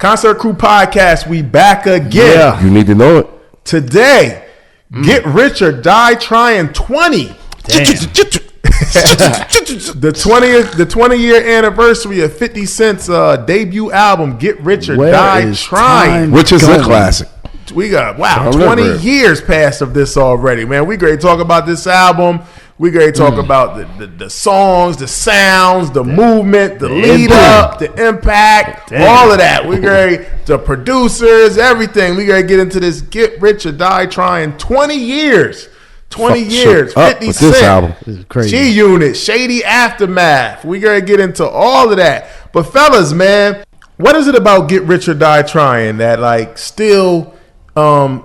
Concert Crew Podcast, we back again. Yeah. You need to know it. Today, Get Rich or Die Tryin 20. The 20-year anniversary of 50 Cent's debut album, Get Rich or Die Tryin. Which is a classic. We got, 20 years past of this already, man. We great to talk about this album. We great to talk about the songs, the sounds, the movement, the lead up, the impact, all of that. We great, the producers, everything. We great to get into this Get Rich or Die Tryin 20 years. 20 years, 50 Cent, this album. This is crazy. G-Unit, Shady Aftermath. We gotta get into all of that. But fellas, man, what is it about Get Rich or Die Tryin that like still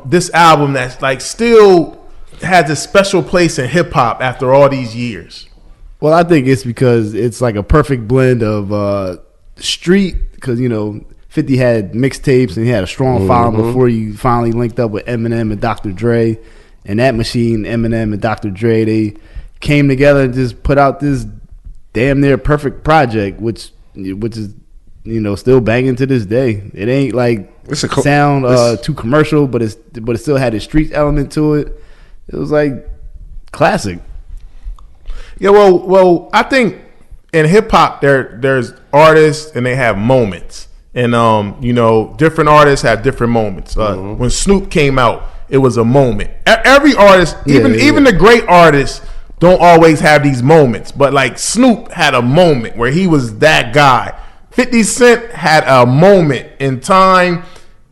this album that's like still has a special place in hip hop after all these years? Well, I think it's because it's like a perfect blend of street, because 50 had mixtapes and he had a strong following before he finally linked up with Eminem and Dr. Dre. And that machine, Eminem and Dr. Dre, they came together and just put out this damn near perfect project, which is still banging to this day. It ain't like sound too commercial, but it still had a street element to it. It was like classic. Yeah, well, I think in hip hop there's artists and they have moments, and different artists have different moments. When Snoop came out, it was a moment. Every artist, even the great artists, don't always have these moments. But like Snoop had a moment where he was that guy. 50 Cent had a moment in time,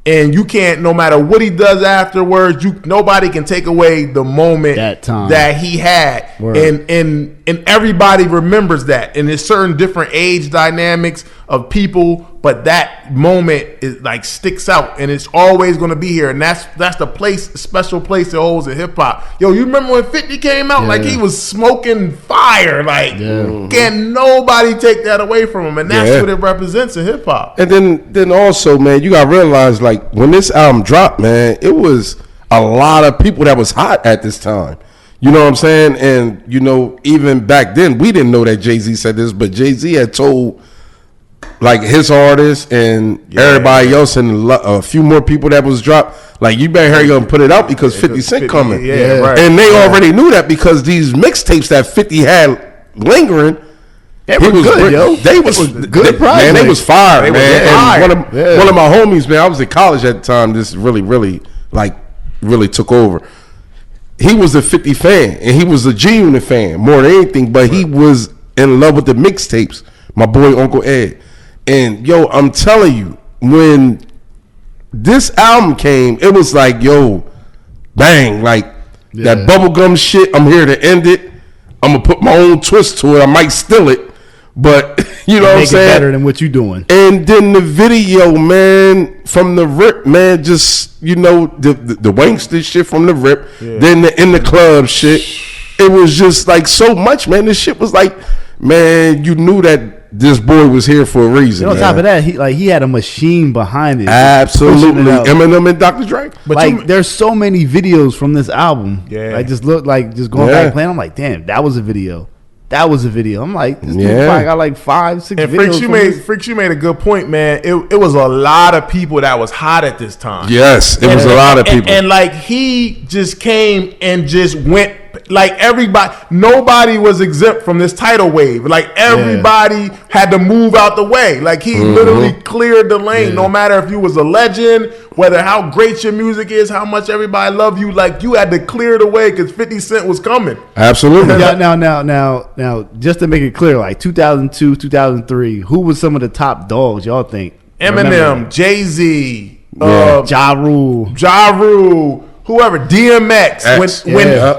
and you can't, no matter what he does afterwards, nobody can take away the moment that he had. And everybody remembers that. And there's certain different age dynamics of people, but that moment is like sticks out, and it's always going to be here. And that's the special place it holds in hip hop. Yo, you remember when 50 came out? Like he was smoking fire. Like can't nobody take that away from him, and that's what it represents in hip hop. And then also, man, you got to realize, like, when this album dropped, man, it was a lot of people that was hot at this time. You know what I'm saying? And even back then, we didn't know that Jay-Z said this, but Jay-Z had told like his artists and everybody else and a few more people that was dropped, like, you better hurry up and put it out because 50 Cent coming. Right. And they already knew that because these mixtapes that 50 had lingering, they were good, yo. They was good, man. They was fire, man. And one of my homies, man, I was in college at the time. This really took over. He was a 50 fan, and he was a G-Unit fan more than anything. But he was in love with the mixtapes. My boy Uncle Ed. And yo, I'm telling you, when this album came, it was like, yo, bang, like that bubblegum shit. I'm here to end it. I'm gonna put my own twist to it. I might steal it, but you know what I'm saying? Make it better than what you doing. And then the video, man, from the rip, man, just the wankster shit from the rip. Then the in the club shit. It was just like so much, man. This shit was like, man, you knew that this boy was here for a reason. On top of that, he had a machine behind it. Absolutely. Eminem and Dr. Dre. But there's so many videos from this album. Yeah. I just look like just going back playing. I'm like, damn, that was a video. I'm like, this dude probably got like 5-6 videos. Freaks, you made a good point, man. It was a lot of people that was hot at this time. Yes, it was a lot of people. And like he just came and just went. Like everybody, nobody was exempt from this tidal wave. Like everybody had to move out the way. Like he literally cleared the lane. No matter if you was a legend, whether how great your music is, how much everybody love you, like you had to clear the way because 50 Cent was coming. Absolutely. Now, just to make it clear, like 2002, 2003, who was some of the top dogs y'all think? Eminem, Jay-Z, Ja Rule. Whoever, DMX,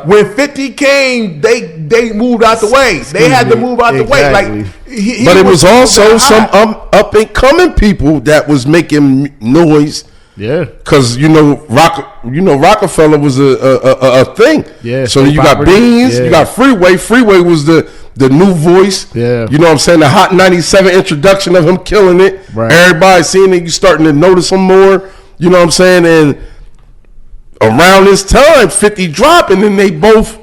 when 50 came, they moved out the way. They had to move out the way. Like, but it was also some up and coming people that was making noise. Yeah, because Rockefeller was a thing. Yeah, so you got Beans, you got Freeway. Freeway was the new voice. Yeah, you know what I'm saying. The Hot 97 introduction of him killing it. Right. Everybody seeing it, you starting to notice him more. You know what I'm saying, and around this time, 50 dropped, and then they both,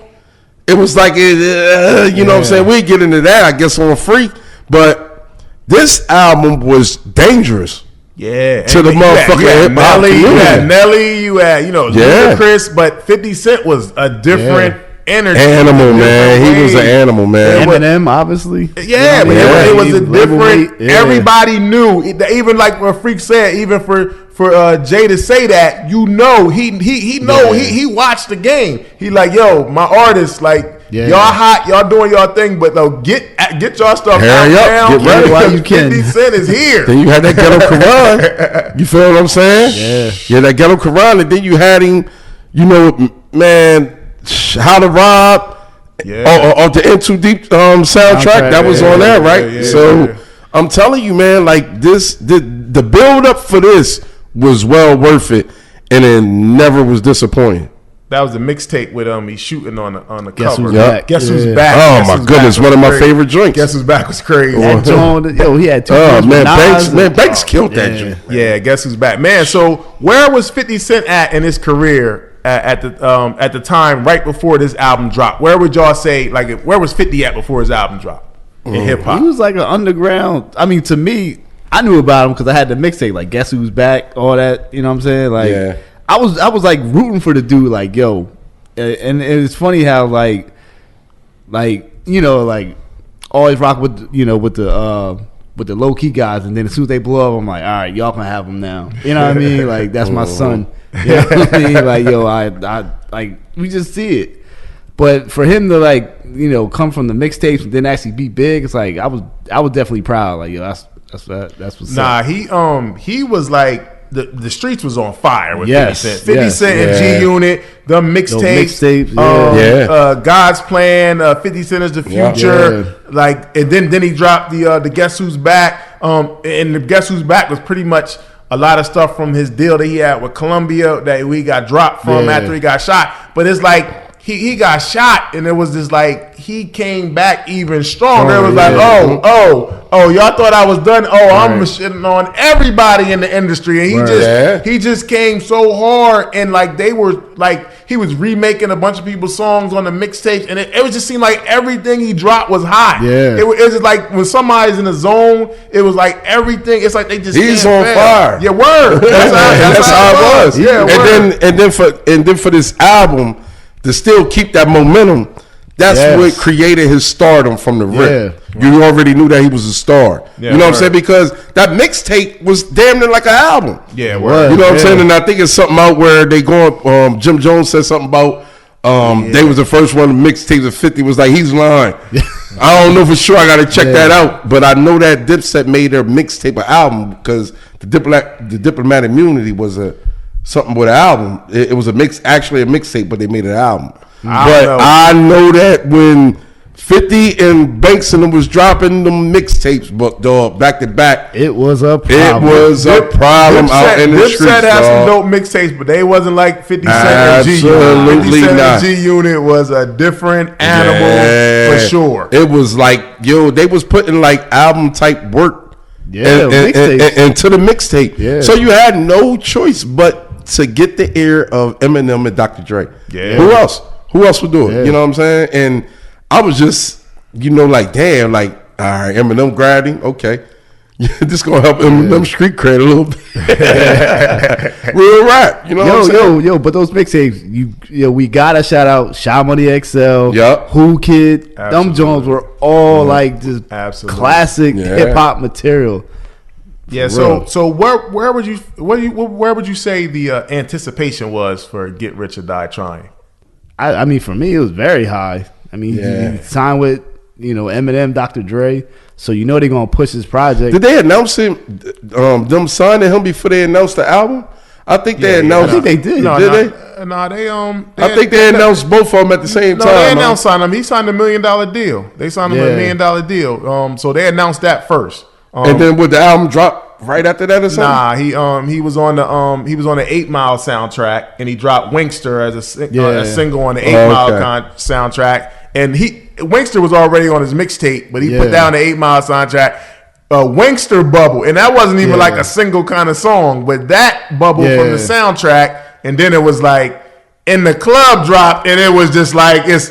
it was like, you know what I'm saying? We get into that, I guess, on Freak. But this album was dangerous. Yeah, to the motherfucking hip hop Nelly, community. you had Nelly, you had Ludacris, but 50 Cent was a different energy, animal, man. He was an animal, man. Eminem, obviously. Yeah, but it was a different. Everybody knew, even like what Freak said, even for Jay to say that, he watched the game. He like, yo, my artists, like. Yeah. Y'all hot, y'all doing y'all thing, but though get y'all stuff Hurry out up, now. get ready while you can. 50 Cent is here. Then you had that ghetto Quran. You feel what I'm saying? Yeah, that ghetto Quran, and then you had him, man, How to Rob, on the In Too Deep soundtrack that was on there, right? Yeah, so I'm telling you, man, like this, the build up for this was well worth it, and it never was disappointing. That was the mixtape with he's shooting on the Guess cover. Who's Back. Guess Who's Back. Oh my goodness, one of my favorite joints. Guess Who's Back was crazy. He had 2 man, Banks killed that joint. Yeah, Guess Who's Back, man. So where was 50 Cent at in his career at the time right before this album dropped? Where would y'all say, like, where was 50 at before his album dropped in hip hop? He was like an underground. I mean, to me, I knew about him because I had the mixtape, like Guess Who's Back, all that. You know what I'm saying? Like, I was like rooting for the dude, like, yo, and it's funny how like always rock with with the low key guys, and then as soon as they blow up, I'm like, all right, y'all can have them now. You know what I mean? Like, that's my son. You know what I mean? Like, yo, I like, we just see it. But for him to come from the mixtapes and then actually be big, it's like I was definitely proud. Like, yo, that's what's up. He was like. The streets was on fire with 50 Cent. 50 Cent and G Unit, the mixtapes, God's Plan, 50 Cent is the Future. Like, and then he dropped the Guess Who's Back. And the Guess Who's Back was pretty much a lot of stuff from his deal that he had with Columbia that we got dropped from after he got shot. But it's like he got shot, and it was just like he came back even stronger. It was like, y'all thought I was done. I'm shitting on everybody in the industry, and he just came so hard, and like they were like he was remaking a bunch of people's songs on the mixtapes, and it was just seemed like everything he dropped was hot. It was just like when somebody's in the zone, it was like everything. It's like they just he's on fire. Yeah, word. That's how it was. Yeah, and then for this album to still keep that momentum, that's what created his stardom from the rip. You already knew that he was a star. You know what I'm saying? Because that mixtape was damn near like an album. Yeah, you know what I'm saying? And I think it's something out where they going. Jim Jones said something about they was the first one. The mixtapes of 50 was like, he's lying. I don't know for sure. I got to check that out. But I know that Dipset made their mixtape an album because the Diplomatic Immunity was something with an album. It was actually a mixtape, but they made an album. I know that when 50 and Banks and them was dropping them mixtapes, but dog, back to back, it was a problem. It was a problem out in the streets. Dipset had some dope mixtapes, but they wasn't like 50 Cent and G Unit. Absolutely not. G Unit was a different animal for sure. It was like, yo, they was putting like album type work into the mixtape. So you had no choice but to get the ear of Eminem and Dr. Dre. Who else would do it? You know what I'm saying? And I was just, like, damn, like, all right, Eminem grabbing, okay. This gonna help Eminem street cred a little bit. Real rap, you know what I'm saying? But those mixtapes, we gotta shout out Shy Money XL, Who Kid. Them Jones were all like just classic hip hop material. Yeah, so where would you say the anticipation was for Get Rich or Die Tryin'? I mean, for me, it was very high. I mean, he signed with Eminem, Dr. Dre, so they're gonna push his project. Did they announce him? Them signing him before they announced the album? I think they announced. I think they did. Did they? No, they I think they announced both of them at the same time. No, they announced signing him. He signed $1 million deal. They signed him $1 million deal. So they announced that first. And then would the album drop right after that or something? Nah, he was on the 8 Mile soundtrack, and he dropped Winkster as a single on the 8 Mile soundtrack. And Winkster was already on his mixtape, but he put down the 8 Mile soundtrack. Winkster bubble, and that wasn't even like a single kind of song, but that bubble from the soundtrack, and then it was like In the Club dropped, and it was just like it's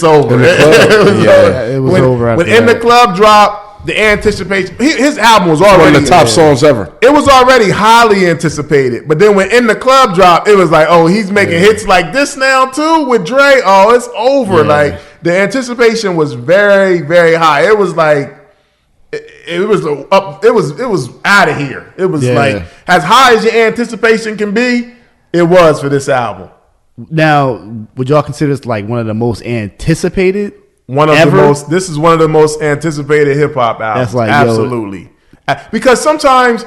over. It was over. When In the Club dropped, the anticipation. His album was already one of the top songs ever. It was already highly anticipated, but then when In the Club dropped, it was like, oh, he's making hits like this now too with Dre. Oh, it's over. Like the anticipation was very, very high. It was like it was up. It was out of here. It was like as high as your anticipation can be. It was for this album. Now, would y'all consider this like one of the most anticipated? This is one of the most anticipated hip hop albums. That's like, absolutely. Because sometimes,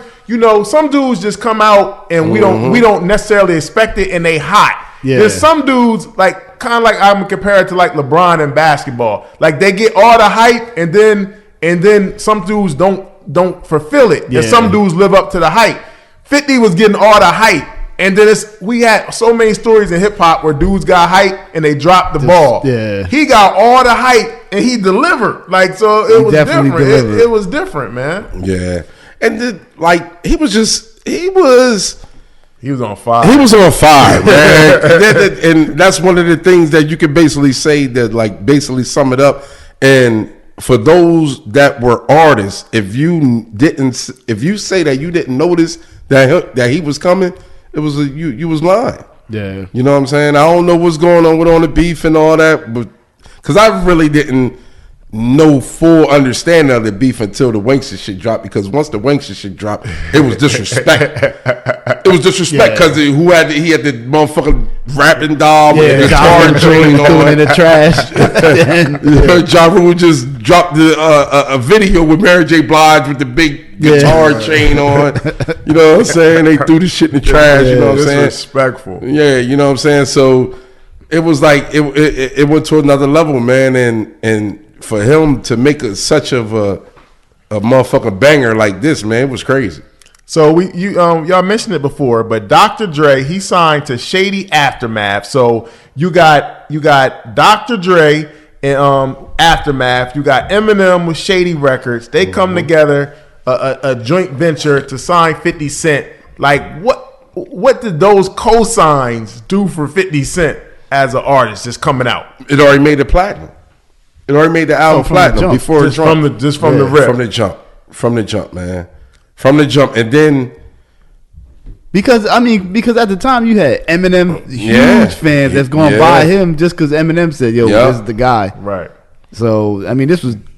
some dudes just come out and we don't necessarily expect it and they hot. Yeah. There's some dudes like kind of like I'm gonna compare it to like LeBron in basketball. Like they get all the hype and then some dudes don't fulfill it. Yeah. And some dudes live up to the hype. 50 was getting all the hype. And then we had so many stories in hip hop where dudes got hype and they dropped the ball. Yeah. He got all the hype and he delivered. Like, so it was different. It was different, man. Yeah. And he was on fire. He was on fire, man. And that's one of the things that you could basically say that basically sum it up. And for those that were artists, if you say that you didn't notice that he was coming, it was you was lying. Yeah. You know what I'm saying? I don't know what's going on with all the beef and all that, but because I really didn't know full understanding of the beef until the Wankster shit dropped. Because once the Wankster shit dropped, it was disrespect. It was disrespect because he had the motherfucking rapping doll with the guitar chain on in the trash. Ja Rule just dropped a video with Mary J. Blige with the big guitar chain on. You know what I'm saying? They threw the shit in the trash. You know what I'm saying? Disrespectful. Yeah, you know what I'm saying? So it was like it went to another level, man. And for him to make such of a motherfucking banger like this, man, it was crazy. So y'all mentioned it before, but Dr. Dre, he signed to Shady Aftermath. So you got Dr. Dre and Aftermath. You got Eminem with Shady Records. They come together, a joint venture to sign 50 Cent. Like what did those cosigns do for 50 Cent as an artist just coming out? It already made it platinum. It already made the album platinum before it dropped. From the rip. From the jump, man. From the jump. And then because at the time you had Eminem huge fans that's going to buy him just because Eminem said, yo, this is the guy. Right. So, I mean, I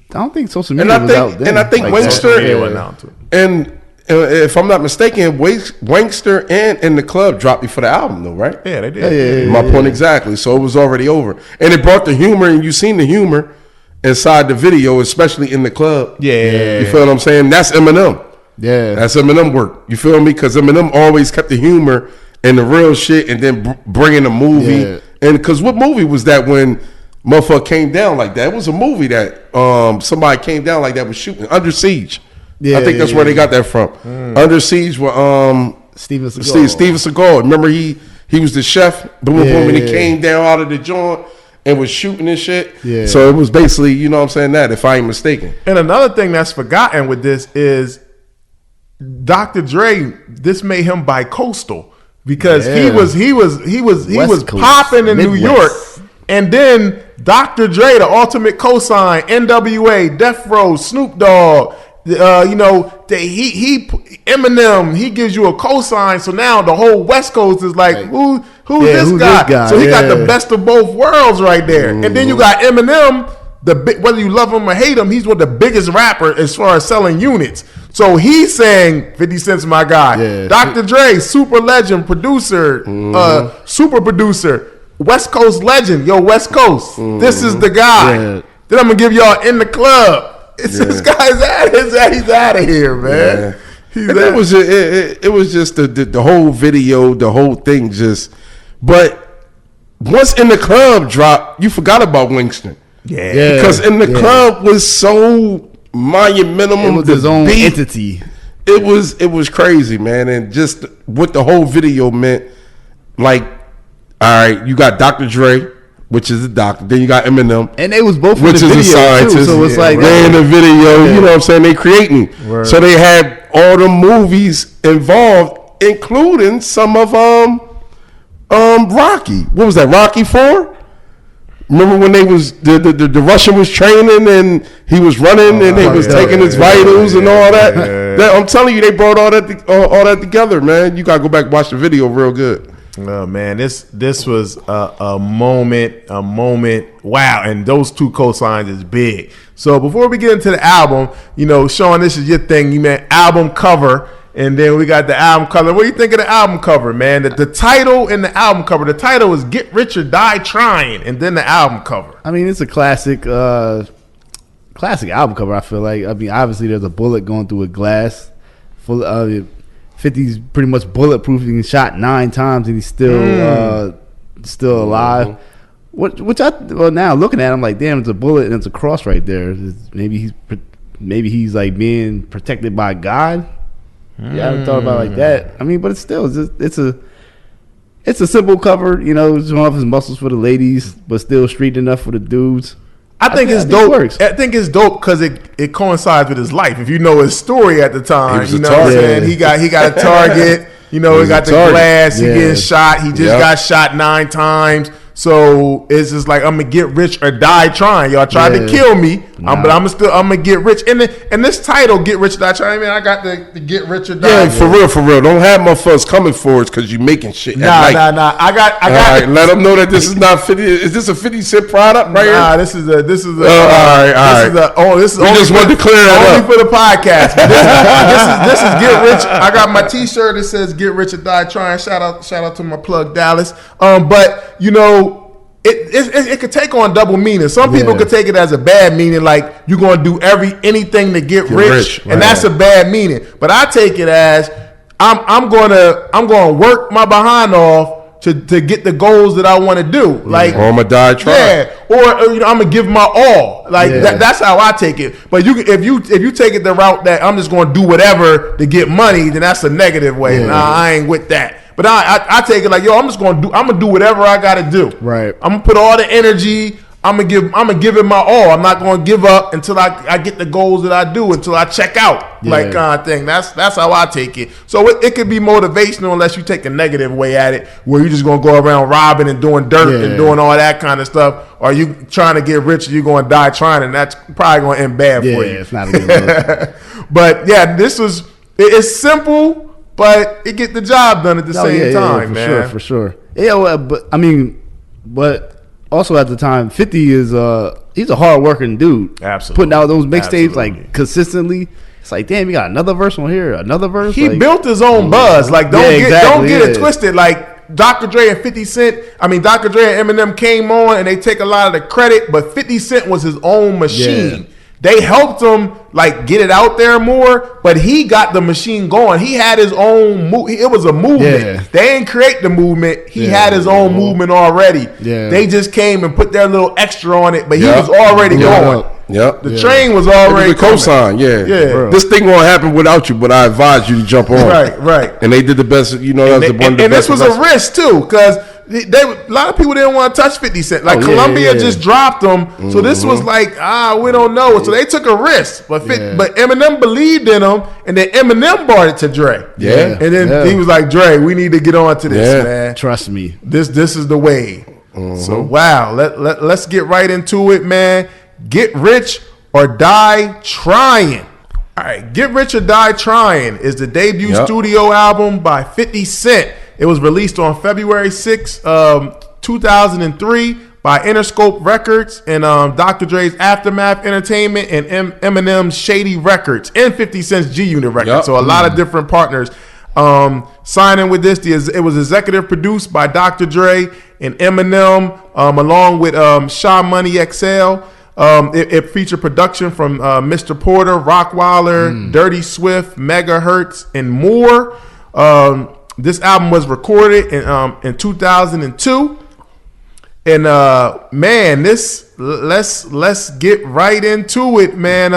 don't think social media was out then. And I think Wankster, and if I'm not mistaken, Wankster and In the Club dropped before the album, though, right? Yeah, they did. My point exactly. So it was already over. And it brought the humor, and you seen the humor inside the video, especially In the Club. Yeah. You feel what I'm saying? That's Eminem. Yeah. That's Eminem work. You feel me? Because Eminem always kept the humor and the real shit and then bringing a movie. Yeah. And because what movie was that when motherfucker came down like that? It was a movie that somebody came down like that was shooting. Under Siege. Yeah, I think that's where they got that from. Under Siege with Steven Seagal. Steven Seagal. Remember he was the chef. Boom, boom, and he came down out of the joint and was shooting and shit. Yeah. So it was basically, you know what I'm saying, that if I ain't mistaken. And another thing that's forgotten with this is Dr. Dre, this made him bi-coastal because he was popping in New York, and then Dr. Dre, the ultimate cosign, NWA, Death Row, Snoop Dogg, Eminem, he gives you a cosign, so now the whole West Coast is like, who's this guy? So he got the best of both worlds right there, and then you got Eminem. Whether you love him or hate him, he's one of the biggest rappers as far as selling units. So he's saying 50 Cent's my guy. Yeah. Dr. Dre, super legend, producer, super producer, West Coast legend. Yo, West Coast, this is the guy. Yeah. Then I'm gonna give y'all In the Club. This guy's he's out of here, man. Yeah. It was just the whole video, the whole thing just. But once In the Club dropped, you forgot about Winston. Yeah, because In the Club was so monumental. It was his own entity. It was crazy, man, and just what the whole video meant. Like, all right, you got Dr. Dre, which is a doctor. Then you got Eminem, and they was both which in the is video a scientist. Too, so it's like they in the video. You know what I'm saying? They creating. Word. So they had all the movies involved, including some of Rocky. What was that? Rocky IV. Remember when they was the Russian was training and he was running and they was taking his vitals and all that. I'm telling you, they brought all that together, man. You gotta go back and watch the video real good. Oh man, this was a moment. Wow, and those two cosigns is big. So before we get into the album, Sean, this is your thing. You meant album cover. And then we got the album cover. What do you think of the album cover, man? The title and the album cover. The title is "Get Rich or Die Tryin," and then the album cover. I mean, it's a classic album cover. I feel like. I mean, obviously there's a bullet going through a glass. 50's pretty much bulletproof. He shot 9 times and he's still alive. Now looking at him, like, damn, it's a bullet and it's a cross right there. Maybe he's like being protected by God. Yeah, I haven't thought about it like that. I mean, but it's a simple cover. Showing off his muscles for the ladies, but still street enough for the dudes. I think it's dope. I think it's dope because it coincides with his life. If you know his story at the time, what I'm saying? He got a target. He got the glass. He getting shot. He just got shot 9 times. So it's just like, I'm gonna get rich or die trying. Y'all tried to kill me, but I'm gonna get rich. And this title, "Get Rich or Die Tryin," I got the get rich or die. Yeah, for real. Don't have motherfuckers coming for us because you making shit. Nah. I got. All right, let them know that this is not 50. Is this a 50 Cent product right here? Nah, this is a. This is all right. This is we just wanted to clear that up. Only for the podcast. This is Get Rich. I got my T-shirt that says "Get Rich or Die Tryin." Shout out to my plug Dallas. But it could take on double meaning. Some people could take it as a bad meaning, like you're gonna do anything to get rich, and that's a bad meaning. But I take it as I'm gonna work my behind off to get the goals that I want to do. Like, or I'm gonna die trying. Yeah, or I'm gonna give my all. Like that's how I take it. But if you take it the route that I'm just gonna do whatever to get money, then that's a negative way. Yeah. Nah, I ain't with that. But I take it like, I'm gonna do whatever I gotta do. Right. I'm gonna put all the energy. I'm gonna give it my all. I'm not gonna give up until I get the goals that I do, until I check out, like kind of thing. That's how I take it. So it could be motivational unless you take a negative way at it, where you're just gonna go around robbing and doing dirt and doing all that kind of stuff. Or you trying to get rich, you're gonna die trying, and that's probably gonna end bad for you. Yeah, it's not a good look. But yeah, it's simple. But it get the job done at the same time, man. For sure. Yeah, but also at the time, 50 is he's a hard working dude. Absolutely. Putting out those mixtapes like consistently. It's like, damn, you got another verse on here, another verse. He built his own buzz. Like, don't get it twisted. Like, Dr. Dre and 50 Cent, Dr. Dre and Eminem came on and they take a lot of the credit, but 50 Cent was his own machine. Yeah. They helped him get it out there more, but he got the machine going. He had his own it was a movement. Yeah. They didn't create the movement. He had his own movement already. Yeah. They just came and put their little extra on it, but he was already going. Yep. The train was already coming. Cosign, This thing won't happen without you, but I advise you to jump on. Right. And they did the best. That's one of the best. And this was a risk too, because a lot of people didn't want to touch 50 Cent. Like, Columbia just dropped him, so this was like, we don't know. So they took a risk, but Eminem believed in him, and then Eminem brought it to Dre. Yeah, and then he was like, Dre, we need to get on to this, man. Trust me, this is the way. So wow, let's get right into it, man. Get Rich or Die Tryin. All right, Get Rich or Die Tryin is the debut studio album by 50 Cent. It was released on February 6, 2003 by Interscope Records and Dr. Dre's Aftermath Entertainment and Eminem's Shady Records and 50 Cent's G-Unit Records. So a lot of different partners. Signing with this, it was executive produced by Dr. Dre and Eminem along with Sha Money XL. It featured production from Mr. Porter, Rockwilder, Dirty Swift, Megahertz, and more. This album was recorded in 2002, and man, let's get right into it, man.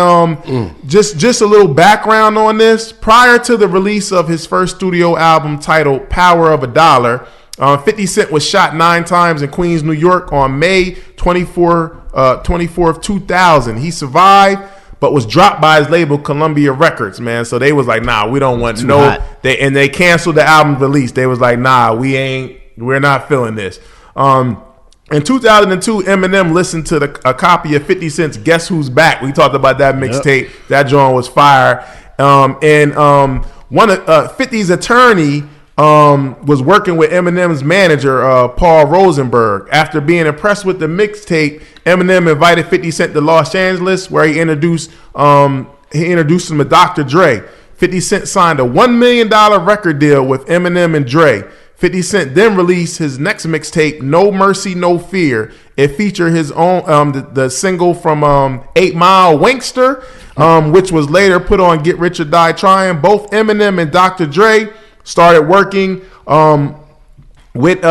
Just a little background on this. Prior to the release of his first studio album titled "Power of a Dollar," 50 Cent was shot 9 times in Queens, New York on May 24th, 2000. He survived, but was dropped by his label Columbia Records, man. So they was like, nah, we don't want they canceled the album release. They was like, nah, we're not feeling this. In 2002, Eminem listened to a copy of 50 Cent's "Guess Who's Back." We talked about that mixtape. Yep. That joint was fire. One of 50's attorney was working with Eminem's manager, Paul Rosenberg. After being impressed with the mixtape, Eminem invited 50 Cent to Los Angeles, where he introduced him to Dr. Dre. 50 Cent signed a $1 million record deal with Eminem and Dre. 50 Cent then released his next mixtape, No Mercy, No Fear. It featured his own the single from 8 Mile, Wankster, which was later put on Get Rich or Die Tryin'. Both Eminem and Dr. Dre started working with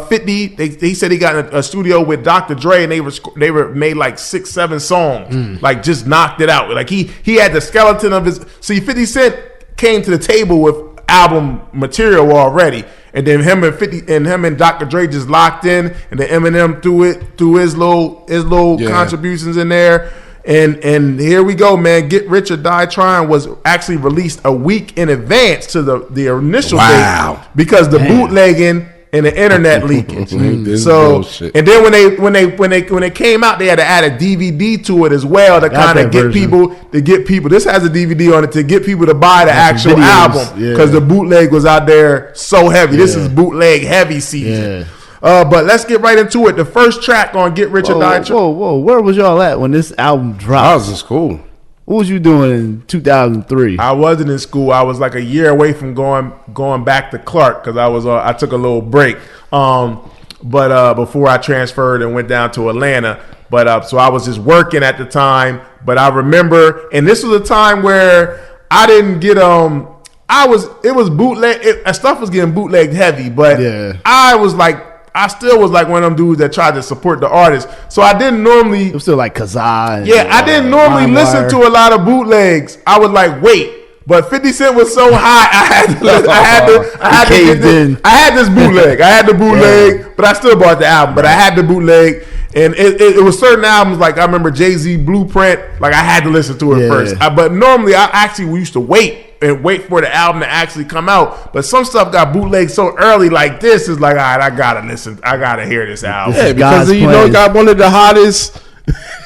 50. He said he got in a studio with Dr. Dre, and they were made like 6-7 songs, like just knocked it out. Like he had the skeleton of his. See, 50 Cent came to the table with album material already, and then him and Dr. Dre just locked in, and then Eminem threw his little contributions in there, and here we go, man. Get Rich or Die Tryin' was actually released a week in advance to the initial date because the bootlegging and the internet leakage. So bullshit. And then when they came out, they had to add a DVD to it as well to kind of get people. This has a DVD on it to get people to buy the actual album because the bootleg was out there so heavy. This is bootleg heavy season. But let's get right into it. The first track on Get Rich or Die Tryin'. Whoa! Where was y'all at when this album dropped? I was in school. What was you doing in 2003? I wasn't in school. I was like a year away from going back to Clark because I took a little break. But before I transferred and went down to Atlanta. But so I was just working at the time. But I remember, and this was a time where I didn't get it was bootleg. Stuff was getting bootlegged heavy, but I still was like one of them dudes that tried to support the artist. So I didn't normally. It was still like Kazaa. I didn't normally listen to a lot of bootlegs. I would like wait. But 50 Cent was so high, I had this bootleg. I had the bootleg, but I still bought the album. But I had the bootleg, and it was certain albums, like I remember Jay-Z Blueprint, like I had to listen to it first. But normally we used to wait for the album to actually come out. But some stuff got bootlegged so early, like this is like, all right, I gotta listen. I gotta hear this album. Yeah, because you know it got one of the hottest,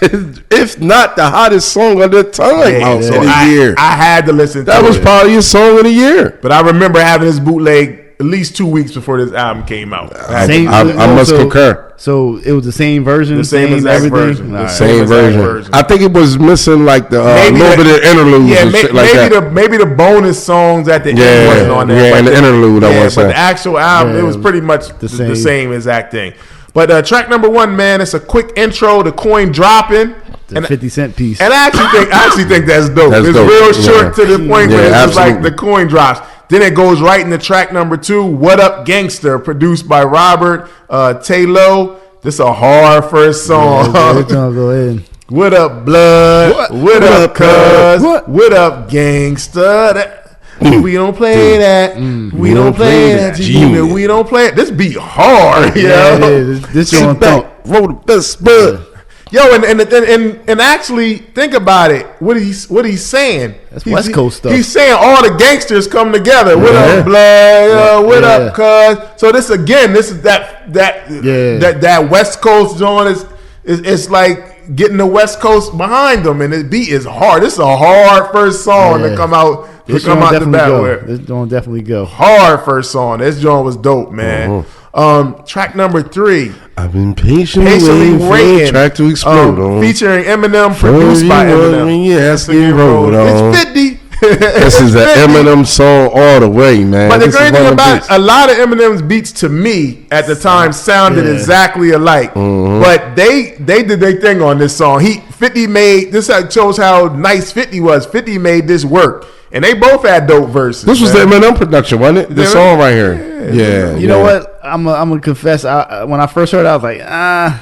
if not the hottest song of the time. So I had to listen to it. That was probably your song of the year. But I remember having this bootleg at least 2 weeks before this album came out. I must concur. So it was the same version, the same exact version, the same version. I think it was missing like the little bit of interludes, and shit like that. Maybe the bonus songs at the end wasn't on there. Yeah, and the interlude. But the actual album, it was pretty much the same exact thing. But track number 1, man, it's a quick intro to Coin Dropping. The 50 Cent piece. And I actually think that's dope. It's real short to the point where it's just like the coin drops. Then it goes right into track number 2, What Up Gangster, produced by Robert Taylor. This a hard first song. Go ahead. What up, blood? What up, cuz? What up, gangster? We don't play that. We don't play that. We don't play it. This beat hard, This on thump. Roll the best bud. Yo, and actually think about it. What he's saying? That's West Coast stuff. He's saying all the gangsters come together. What up, blood? What up, cuz? So this is that West Coast joint is like getting the West Coast behind them, and the beat is hard. This is a hard first song to come out. This joint definitely go. Hard first song. This joint was dope, man. Track number 3. I've been patiently waiting for a track to explode featuring Eminem, produced by Eminem. It's 50. This is an Eminem song all the way, man. But the great thing about it, a lot of Eminem's beats to me at the time sounded exactly alike. But they did their thing on this song. 50 made this shows how nice 50 was. 50 made this work. And they both had dope verses. This was the Eminem production, wasn't it? This song right here. Yeah. You know what? I'm gonna confess. When I first heard it, I was like, I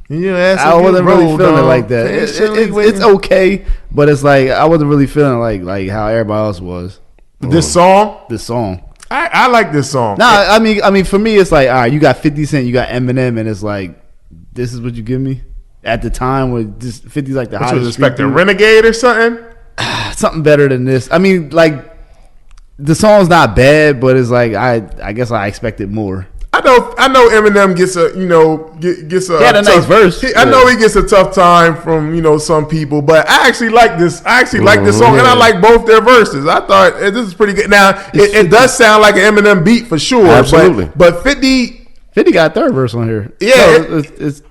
wasn't really feeling it like that. It's okay, but it's like I wasn't really feeling like how everybody else was. This song. I like this song. Nah, I mean, for me, it's like, all right, you got 50 Cent, you got Eminem, and it's like, this is what you give me at the time where this 50's like the hottest. What you expecting, Renegade or something? Something better than this. I mean, like, the song's not bad, but it's like I guess I expected more. I I know Eminem gets a gets a. He had a nice verse. I know he gets a tough time from some people, but I actually like this. I actually like this song, and I like both their verses. I thought this is pretty good. Now it does sound like an Eminem beat for sure. Absolutely. But 50 got a third verse on here. Yeah, it's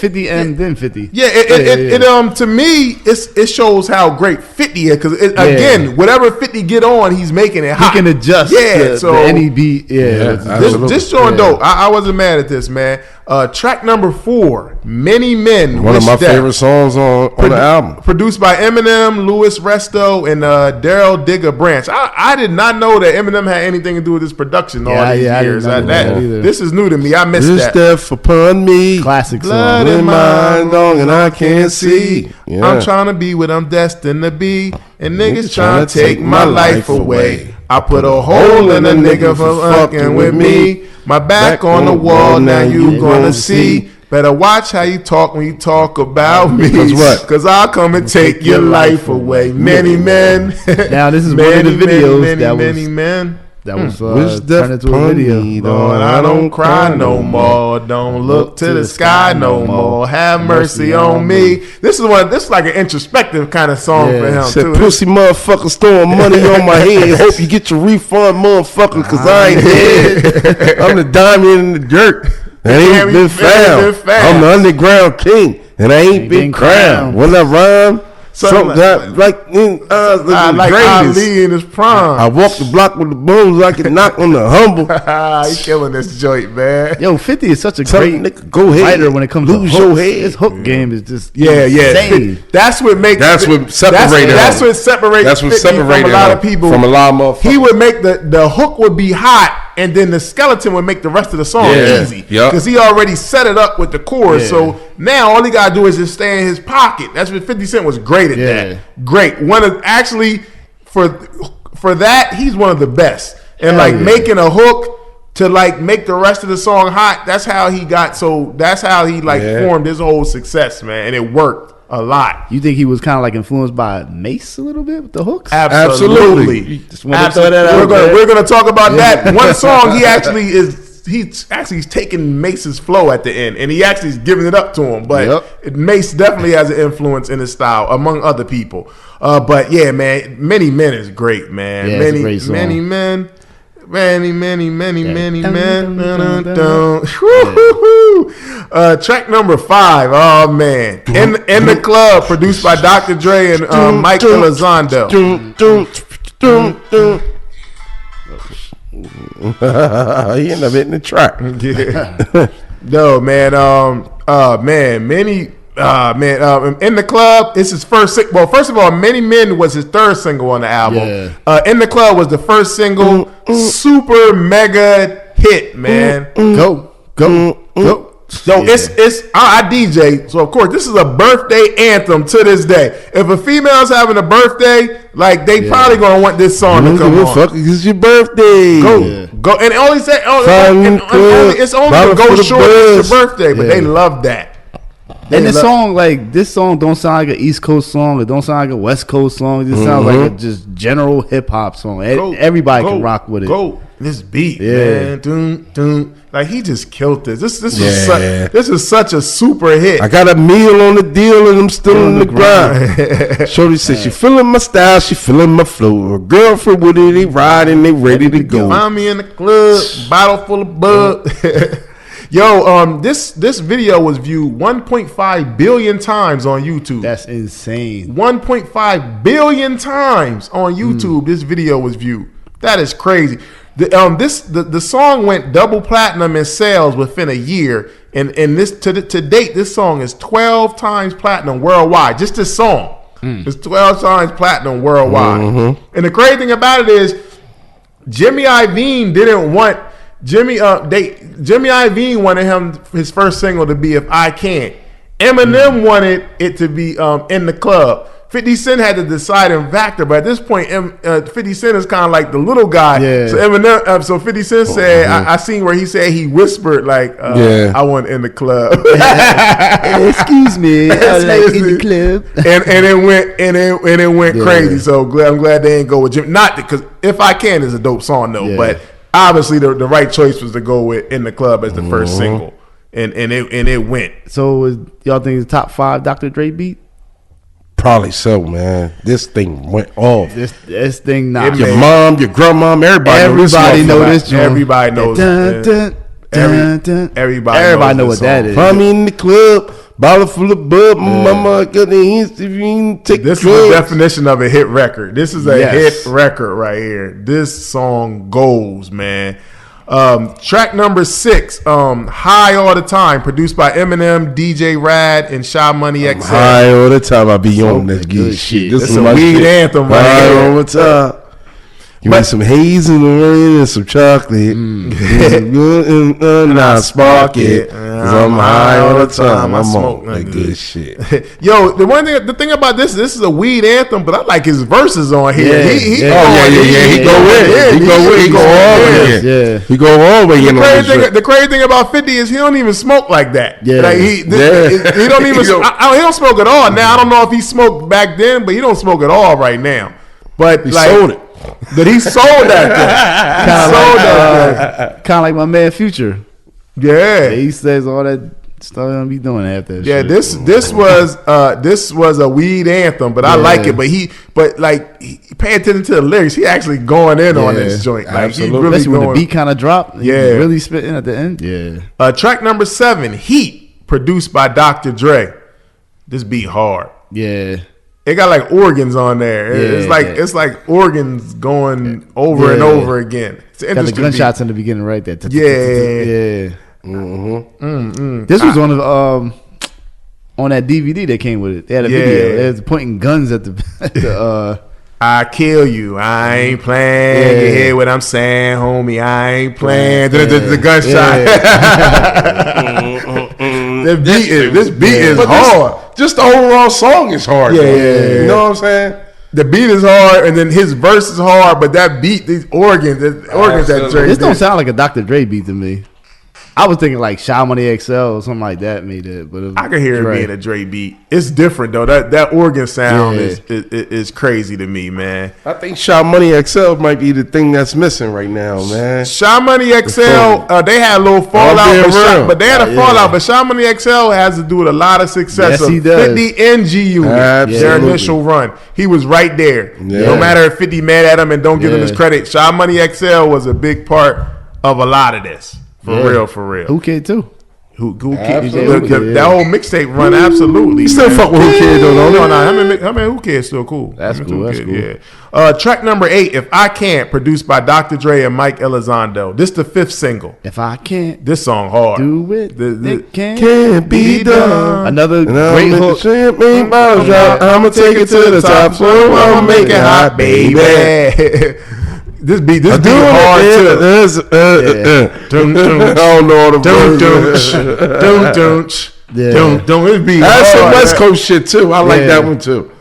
50 and then 50. Yeah, it to me it shows how great 50 is because again, whatever 50 get on, he's making it hot. He can adjust. So any beat. This showing dope. I wasn't mad at this, man. Track number 4, Many Men. One of my favorite songs on the album. Produced by Eminem, Louis Resto, and Daryl Digger Branch. I did not know that Eminem had anything to do with this production all these years. This is new to me. I missed that. Death upon me. Classic song. Blood in my long and I can't see. Yeah. I'm trying to be what I'm destined to be, and niggas trying to take my life away. I put a hole in a nigga for fucking with me. My back on the wall, now you gonna see. Better watch how you talk when you talk about me. Because what? Because I'll come and take your life away. Many men. Now this is one of the videos many men. That was turned into a video. Lord, I don't cry no more. Don't look to the sky no more. Have mercy on me. This is like an introspective kind of song for him said, too. Pussy motherfucker throwing money on my head. Hope you get your refund, motherfucker, because I ain't dead. I'm the diamond in the dirt. I ain't been found. I'm the underground king, and I ain't been crowned. When I rhyme, something like Ali in his prime. I walk the block with the bones like it knock on the humble. He killing this joint, man. Yo, 50 is such a great writer when it comes to hooks. His hook game is just insane. That's what separates 50 from a lot of people. From a lot of motherfuckers. He would make the hook would be hot, and then the skeleton would make the rest of the song easy because he already set it up with the chorus. So now all he gotta do is just stay in his pocket. That's what 50 Cent was great at. That great one of actually for that he's one of the best and making a hook to make the rest of the song hot. That's how he got. So that's how he formed his whole success, man, and it worked a lot. You think he was kind of influenced by Mace a little bit with the hooks? Absolutely. We're gonna talk about that. One song he's taking Mace's flow at the end, and he actually is giving it up to him. But Mace definitely has an influence in his style, among other people. But yeah, man, Many Men is great, man. Yeah, many, it's a great song. many men. Many men. Track number 5. Oh man, in the Club, produced by Dr. Dre and Mike Elizondo. He ended up hitting the track. No man. In the Club, it's his first. Well, first of all, Many Men was his third single on the album. In the Club was the first single. Super mega hit, man. Go. So I DJ, so of course this is a birthday anthem to this day. If a female's having a birthday, they probably gonna want this song to come on. Fuck, it's your birthday. Go, and only say it's only to go short. It's your birthday, but they love that. This song don't sound like an East Coast song. It don't sound like a West Coast song. It just sounds like a just general hip hop song. Everybody can rock with it. This beat, man, he just killed this. This is such a super hit. I got a meal on the deal and I'm still in the grind. Shorty said she feeling my style, she feeling my flow. Her girlfriend with it, they ride and they ready to go. Find me in the club, bottle full of bud. Yo, this video was viewed 1.5 billion times on YouTube. That's insane. 1.5 billion times on YouTube. This video was viewed. That is crazy. The song went double platinum in sales within a year, and this to date, this song is 12 times platinum worldwide. Just this song, it's 12 times platinum worldwide. And the crazy thing about it is, Jimmy Iovine didn't want Jimmy Iovine wanted his first single to be "If I Can." Eminem wanted it to be "In the Club." 50 Cent had the deciding factor, but at this point, 50 Cent is kind of like the little guy. So Eminem, so 50 Cent said, I seen where he said he whispered I want "In the Club." Excuse me, I like "In the Club," and it went crazy. So I'm glad they didn't go with Jim. Not because "If I Can" is a dope song though, but obviously the right choice was to go with In the Club as the first single, and it went. So y'all think it's top 5 Dr. Dre beat? Probably so, man. This thing went off. This thing not. Your mom, your grandmom, everybody know this. Everybody knows. Everybody know what that is. Find me in the club, bottle full of bub. Mama got the hints if you take This drugs. is the definition of a hit record. This is a hit record right here. This song goes, man. Track number 6, High All the Time, produced by Eminem, DJ Rad, and Sha Money XL. High all the time. I be on that good shit. This is a weed anthem right High here. all the time. You want some haze in the rain and some chocolate. Now spark it. 'Cause I'm high all the time. I'm on that good shit. Yo, the thing about this is a weed anthem, but I like his verses on here. He go all the way in. The crazy thing about 50 is he don't even smoke like that. Yeah. Like he don't even. He don't smoke at all now. I don't know if he smoked back then, but he don't smoke at all right now. But He like, sold it. But he sold that. Kind of like my man Future. Yeah. He says all that stuff I'm be doing after. Yeah, shit. this was a weed anthem, but I like it. But he pay attention to the lyrics. He actually going in on this joint. Like he really especially when the beat kind of dropped. Yeah, really spitting at the end. Yeah. Track number 7, Heat, produced by Dr. Dre. This beat hard. Yeah. It got like organs on there. It's like organs going over and over again. It's an interesting got the gunshots beat. in the beginning right there. Yeah. This was one of on that DVD that came with it. They had a video. They was pointing guns at the I kill you. I ain't playing. You hear what I'm saying, homie? I ain't playing. The gunshot. This beat is hard. Just the overall song is hard. Yeah. You know what I'm saying? The beat is hard, and then his verse is hard, but that beat, these organs that Dre This don't did. sound like a Dr. Dre beat to me. I was thinking like Sha Money XL or something like that made it, but I could hear it being a Dre beat. It's different though. That organ sound is crazy to me, man. I think Sha Money XL might be the thing that's missing right now, man. Sha Money XL, they had a little fallout, but they had a fallout. But Sha Money XL has to do with a lot of success of 50 and G Unit. Their initial run, he was right there. Yeah. No matter if 50 mad at him and don't give him his credit, Sha Money XL was a big part of a lot of this. For real. Who Kid too? Who Kid? That whole mixtape run, absolutely. You still fuck with Who Kid though? No. I mean, Who Kid's still cool. That's cool. Yeah. Track number 8, If I Can't, produced by Dr. Dre and Mike Elizondo. This the 5th single. If I can't This song hard. do it, it Can't be done. Another great hook. Champagne bottles drop. I'ma take it to the top, so I'ma make it hot, baby. This beat hard too. I don't know all the words. Don't beat That's some hard. West Coast shit too. I like that one too.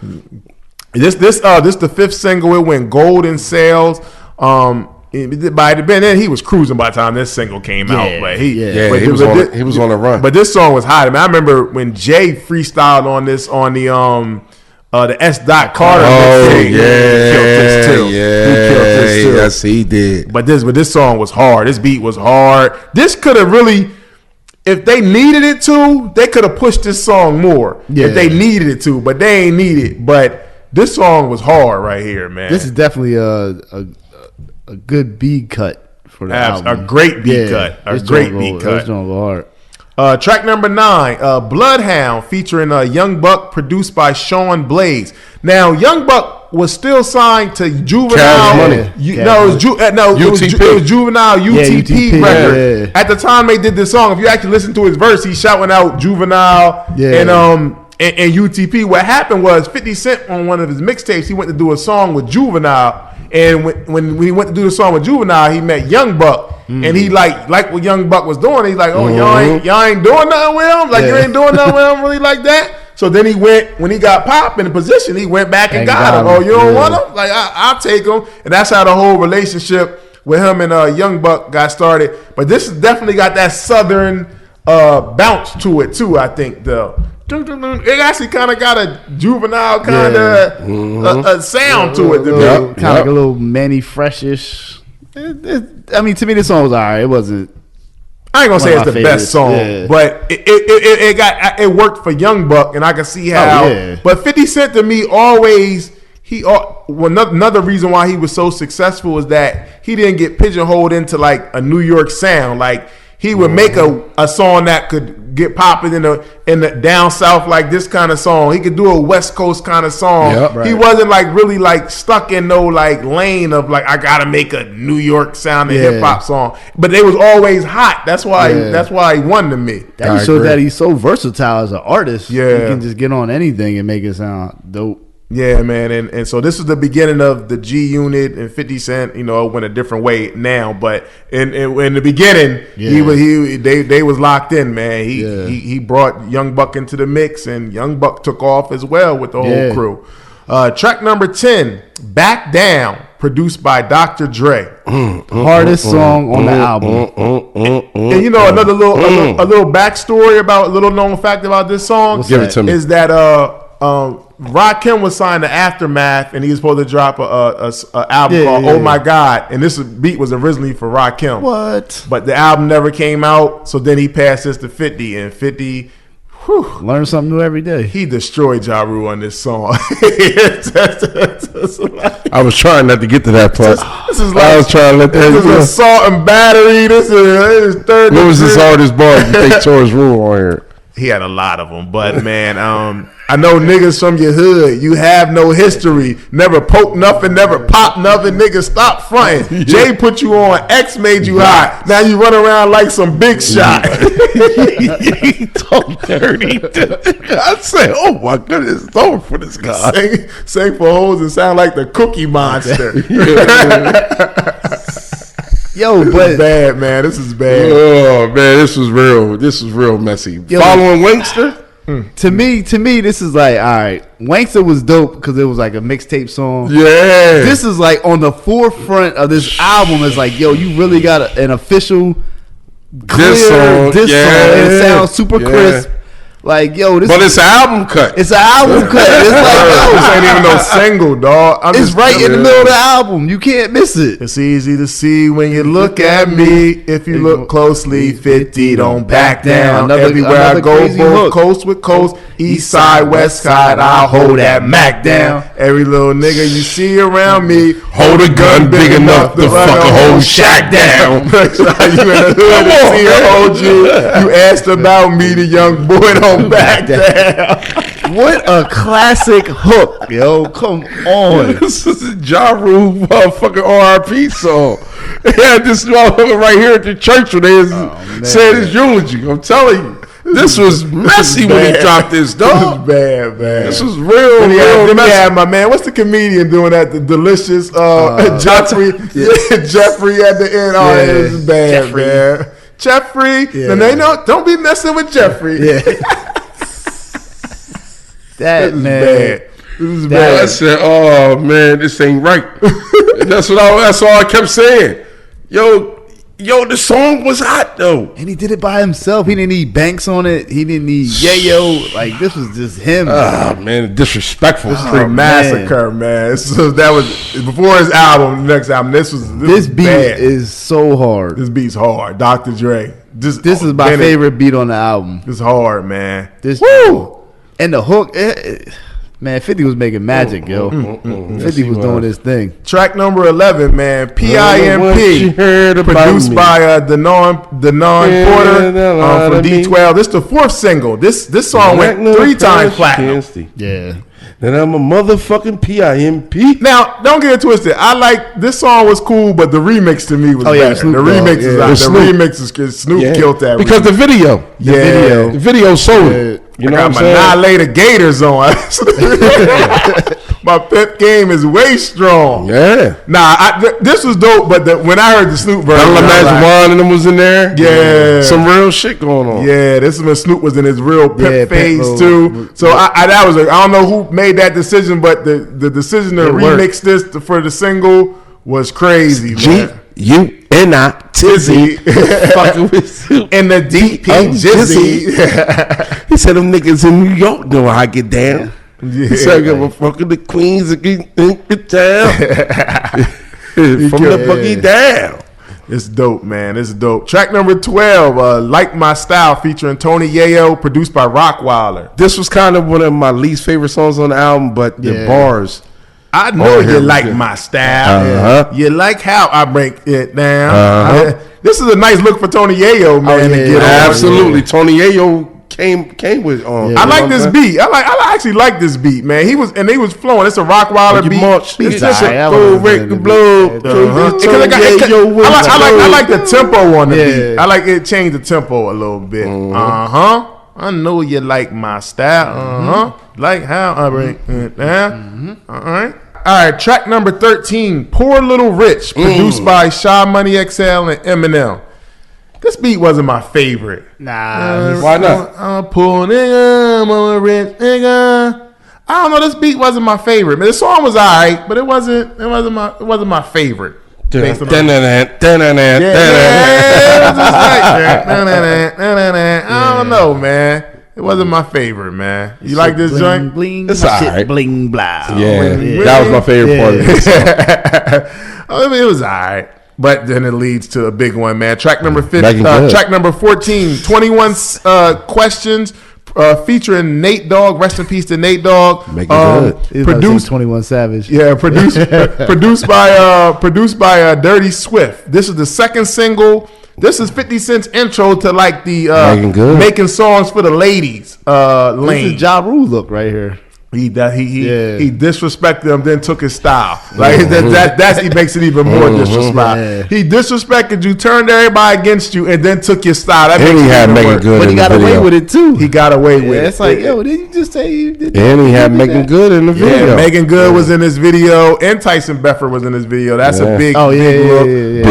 This the 5th single. It went gold in sales. By then he was cruising by the time this single came out. Like he was on a run. But this song was hot. I mean, I remember when Jay freestyled on this on the S. Carter. Oh he killed this too. Yes, he did. But this song was hard. This beat was hard. This could have really, if they needed it to, they could have pushed this song more. Yeah. If they needed it to, but they ain't need it. But this song was hard right here, man. This is definitely a good beat cut for the album. A great beat cut. A great beat cut. This joint go hard. Track number 9, Bloodhound, featuring Young Buck, produced by Sean Blaze. Now, Young Buck was still signed to Juvenile. Cash Money. It was Juvenile UTP record. Yeah. At the time they did this song, if you actually listen to his verse, he's shouting out Juvenile and UTP. What happened was 50 Cent on one of his mixtapes, he went to do a song with Juvenile. And when he went to do the song with Juvenile, he met Young Buck. And he like what Young Buck was doing. He's like, oh, y'all ain't doing nothing with him? Like, you ain't doing nothing with him really like that? So then he went, when he got Pop in the position, he went back and got him. Oh, you don't want him? Like, I'll take him. And that's how the whole relationship with him and Young Buck got started. But this has definitely got that Southern bounce to it, too, I think, though. It actually kind of got a Juvenile kind of a sound to it. Kind of like a little Manny Freshish. I mean, to me, this song was alright. It wasn't. I ain't gonna say it's the best song, but it worked for Young Buck, and I can see how. Oh, yeah. But 50 Cent to me always another reason why he was so successful is that he didn't get pigeonholed into like a New York sound. Like he would make a song that could get popular in the down south, like this kind of song. He could do a West Coast kind of song. Yep, right. He wasn't like really like stuck in no like lane of like I gotta make a New York sounding hip hop song. But they was always hot. That's why he won to me. That shows that he's so versatile as an artist. Yeah, he can just get on anything and make it sound dope. Yeah, man, and so this is the beginning of the G Unit and 50 Cent. You know, it went a different way now, but in the beginning, they was locked in, man. He brought Young Buck into the mix, and Young Buck took off as well with the whole crew. Track number 10, "Back Down," produced by Dr. Dre. Hardest song on the album. And you know another a little backstory about a little known fact about this song. Give it to me. Is that Rakim was signed to Aftermath, and he was supposed to drop a album called "Oh My God," and this beat was originally for Rakim. What? But the album never came out, so then he passed this to 50, and 50. Learn something new every day. He destroyed Ja Rule on this song. I was trying not to get to that part. I was trying to let that. This is Assault and Battery. This is third. What was this hardest bar you think Taurus Rule on here? He had a lot of them, but man, I know niggas from your hood. You have no history. Never poke nothing, never pop nothing. Niggas, stop fronting. Jay put you on. X made you hot. Now you run around like some big shot. He talk dirty. I say, oh my goodness, it's over for this guy. Sing for hoes and sound like the Cookie Monster. Yo, this is bad, man. This is bad. Oh man, this was real. This was real messy. Following Wankster. To me, this is like, all right, Wankster was dope because it was like a mixtape song. Yeah. This is like on the forefront of this album. It's like, yo, you really got an official clear song. It sounds super crisp. Like, yo, this. But it's an album cut. It's an album cut. It's like, yo, this ain't even no single, dog. It's right in the middle of the album. You can't miss it. It's easy to see when you look at me. If you look closely, 50 don't back down. Everywhere I go, both coast with coast, east side, west side, I'll hold that Mac down. Every little nigga you see around me, hold a gun big enough to fuck a whole shack down. You in the hood and see her hold you. You asked about me, the young boy don't back down. What a classic hook, yo! Come on, this is a Ja Rule motherfucking RIP song. They had this motherfucker right here at the church when they said his eulogy. I'm telling you, this was messy when he dropped this, dog. This was bad, man. This was real messy. Yeah, my man. What's the comedian doing at the Delicious? Jeffrey. Jeffrey at the end. Oh, it was bad, Jeffrey. Man. Jeffrey. Yeah. Then don't be messing with Jeffrey. Yeah. That man, bad. This is bad. I said, "Oh man, this ain't right." That's all I kept saying. Yo, the song was hot though, and he did it by himself. He didn't need Banks on it. He didn't need Yayo. Like this was just him. Oh man, disrespectful. This is massacre, man. So that was before his album. The next album. This beat bad. Is so hard. This beat's hard. Dr. Dre. This is my favorite beat on the album. It's hard, man. Woo! And the hook, man, 50 was making magic, yo. 50 was doing his thing. Track number 11, man, PIMP, produced by Denon Porter from D12. This is the fourth single. This song went 3 times platinum. Yeah. Then I'm a motherfucking PIMP. Now, don't get it twisted. I like this song was cool, but the remix to me was better. Snoop the remix is out. The remix is Snoop killed that because remix. the video sold it. You know what I'm saying? My Annihilator Gators on. My pep game is way strong. Yeah. Nah, this was dope, but when I heard the Snoop version, Magic Wand and them was in there. Yeah. Some real shit going on. Yeah, this is when Snoop was in his real pep phase too. So I don't know who made that decision, but the decision to remix this for the single was crazy, man. G-U-N-I Tizzy fucking with Snoop in the DP Jizzy. He said them niggas in New York know how I get down. Yeah. He said I give a fucking the Queens again in town. From the boogie down. It's dope, man. It's dope. Track number 12, Like My Style, featuring Tony Yayo, produced by Rockwilder. This was kind of one of my least favorite songs on the album, but the bars. I know you like my style. You like how I break it down. This is a nice look for Tony Yayo, man. To get absolutely. Tony Yayo came with. I like this beat. I actually like this beat, man. He was flowing. It's a Rockwilder beat. It's just a break the blow. I like the tempo on the beat. I like it. Changed the tempo a little bit. I know you like my style. Like how I break it down. All right. All right, track number 13, Poor Little Rich, produced by Sha Money XL and Eminem. This beat wasn't my favorite. Nah, why not? I'm a poor nigga, I'm a rich nigga. I don't know. This beat wasn't my favorite. Man, the song was alright, but it wasn't my favorite. I don't know, man. It wasn't my favorite, man. You like this joint? Bling, it's my shit right. Bling blah. Yeah, that was my favorite part of it. I mean, it was all right. But then it leads to a big one, man. Track number 15, track number 14, 21 questions, featuring Nate Dogg. Rest in peace to Nate Dogg. Produced 21 Savage. Yeah, produced by Dirty Swift. This is the second single. This is 50 Cent's intro to like the making songs for the ladies lane. This is Ja Rule look right here. He disrespected him, then took his style. Like that he makes it even more disrespectful. Yeah. He disrespected you, turned everybody against you, and then took your style. That and he had Megan Good, but he got away with it too. He got away with it. It's like, yo, did you just say you did? And he had Megan Good in the video. Yeah, Megan Good was in this video, and Tyson Bedford was in this video. That's a big, big look.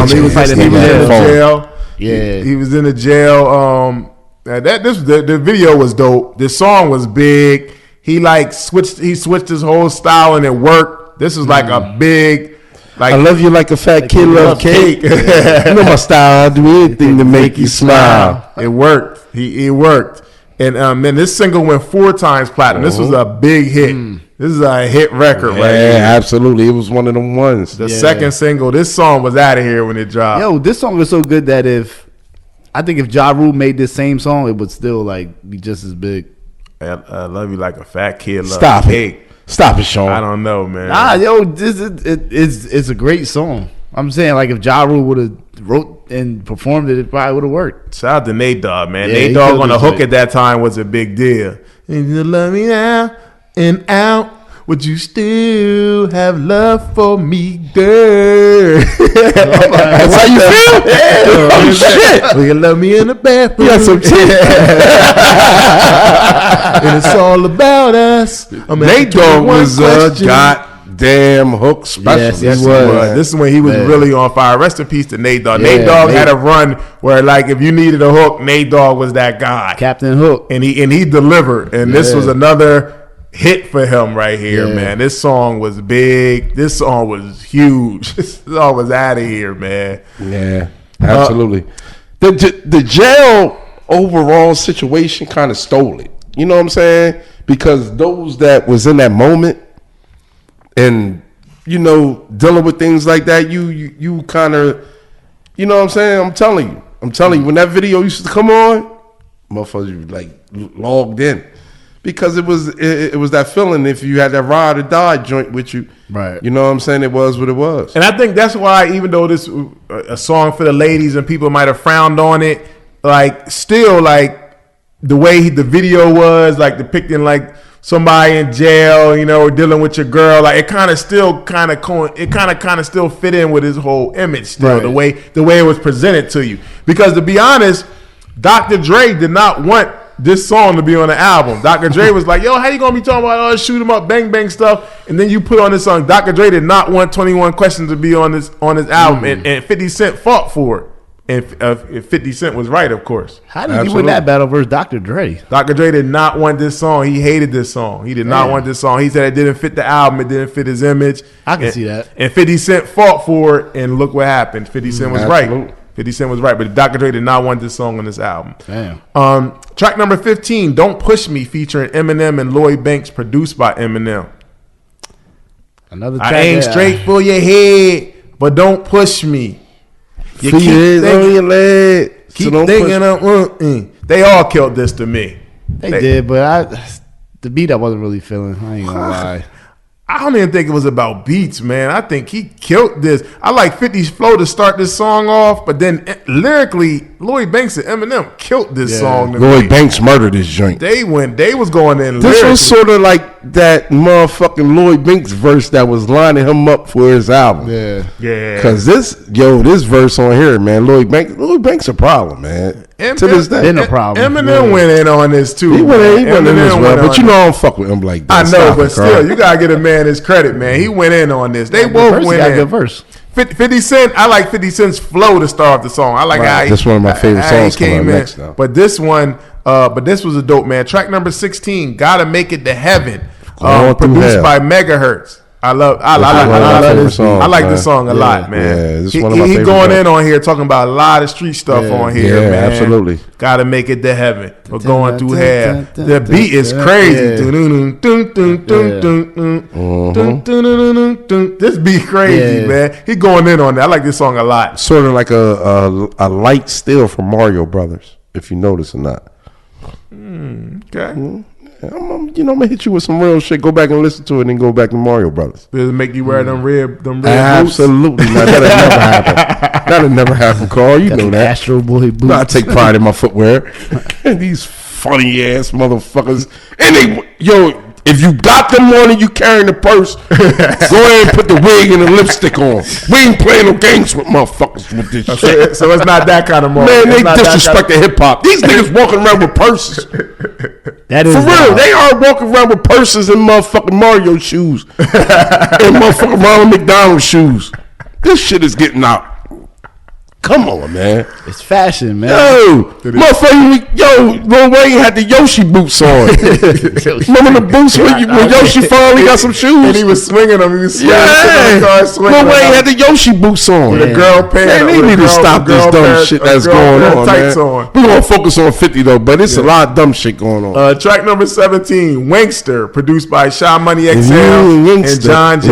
He was in the jail. Yeah, he was in the jail. The video was dope. The song was big. He switched his whole style and it worked. This is like a big, I love you like a fat kid love cake. You know my style. I do anything to make you smile. It worked. It worked. And man, this single went 4 times platinum. This was a big hit. This is a hit record right here. Yeah, absolutely. It was one of them ones. The second single, this song was out of here when it dropped. Yo, this song was so good that if Ja Rule made this same song, it would still be just as big. I love you like a fat kid. Stop it. Stop it, Sean. I don't know, man. It's a great song. I'm saying, like, if Ja Rule would have wrote and performed it, it probably would have worked. Shout out to Nate Dogg, man. Yeah, Nate Dogg on the hook at that time was a big deal. And you love me now and out. Would you still have love for me, girl? That's how you feel? Oh, shit. Will you love me in the bathroom? You got some teeth. And it's all about us. Nate Dogg was a goddamn hook specialist. Yes, he was. This is when he was really on fire. Rest in peace to Nate Dogg. Nate Dogg had a run where, like, if you needed a hook, Nate Dogg was that guy. Captain Hook. And he delivered. And this was another hit for him right here, man. This song was big. This song was huge. This song was out of here, man. Yeah, absolutely. The jail overall situation kind of stole it. You know what I'm saying? Because those that was in that moment and, dealing with things like that, you kind of, you know what I'm saying? I'm telling you, when that video used to come on, motherfuckers like logged in. Because it was that feeling if you had that ride or die joint with you. Right. You know what I'm saying? It was what it was. And I think that's why, even though this a song for the ladies and people might have frowned on it, still the way the video was, depicting somebody in jail, dealing with your girl, it kind of still fit in with his whole image still, right. the way it was presented to you. Because to be honest, Dr. Dre did not want this song to be on the album. Dr. Dre was like, yo, how you gonna be talking about all this shoot 'em up, bang bang stuff, and then you put on this song? Dr. Dre did not want 21 Questions to be on his album, and 50 Cent fought for it. And 50 Cent was right, of course. How did you win that battle versus Dr. Dre? Dr. Dre did not want this song. He hated this song. He did not want this song. He said it didn't fit the album. It didn't fit his image. I can see that. And 50 Cent fought for it, and look what happened. 50 Cent was right. 50 Cent was right, but Dr. Dre did not want this song on this album. Damn. Track number 15, Don't Push Me, featuring Eminem and Lloyd Banks, produced by Eminem. Another track. I ain't straight for your head, but don't push me. You keep thinking on your leg. Keep thinking they all killed this to me. They did, but the beat I wasn't really feeling. I ain't gonna lie. I don't even think it was about beats, man. I think he killed this. I like 50's flow to start this song off, but then lyrically, Lloyd Banks and Eminem killed this song. Lloyd Banks murdered this joint. They was going in. This was sort of like that motherfucking Lloyd Banks verse that was lining him up for his album. Yeah. Because this verse on here, man, Lloyd Banks a problem, man. To this day, been a problem. Eminem went in on this too. He went in as well, but you know I don't fuck with him like that. I know, but still, you gotta get a man his credit, man. He went in on this. They both went in. Good verse. 50 Cent, I like 50 Cent's flow to start the song. I like how that's one of my favorite songs coming up next now. But this one, this was a dope, man. Track number 16, Gotta Make It to Heaven, produced by Megahertz. I like this song a lot, man. Yeah, this is one of my favorite. He going in on here talking about a lot of street stuff on here, man. Yeah, absolutely. Gotta make it to heaven. We're going through hell. The beat is crazy. This beat crazy, man. He going in on that. I like this song a lot. Sort of like a light steal from Mario Brothers, if you notice or not. Okay. I'm gonna hit you with some real shit. Go back and listen to it, and then go back to Mario Brothers. Does it make you wear them red boots? Absolutely not. That'll never happen. That'll never happen, Carl. You know that. Astro Boy boots. I take pride in my footwear. And these funny ass motherfuckers. And if you got them on and you carrying the purse, go ahead and put the wig and the lipstick on. We ain't playing no games with motherfuckers with this shit. So it's not that kind of moment. Man, they disrespect the hip hop. These niggas walking around with purses. That is for real. They are walking around with purses and motherfucking Mario shoes and motherfucking Ronald McDonald shoes. This shit is getting out. Come on, man. It's fashion, man. Motherfucker, Lil Wayne had the Yoshi boots on. Remember the boots when Yoshi finally got some shoes? And he was swinging them. He was swinging Lil Wayne had the Yoshi boots on. With a girl pants. Man, they need to stop this dumb shit that's going on, man. We're going to focus on 50, though, but it's a lot of dumb shit going on. Track number 17, Wankster, produced by Sha Money XL and John J.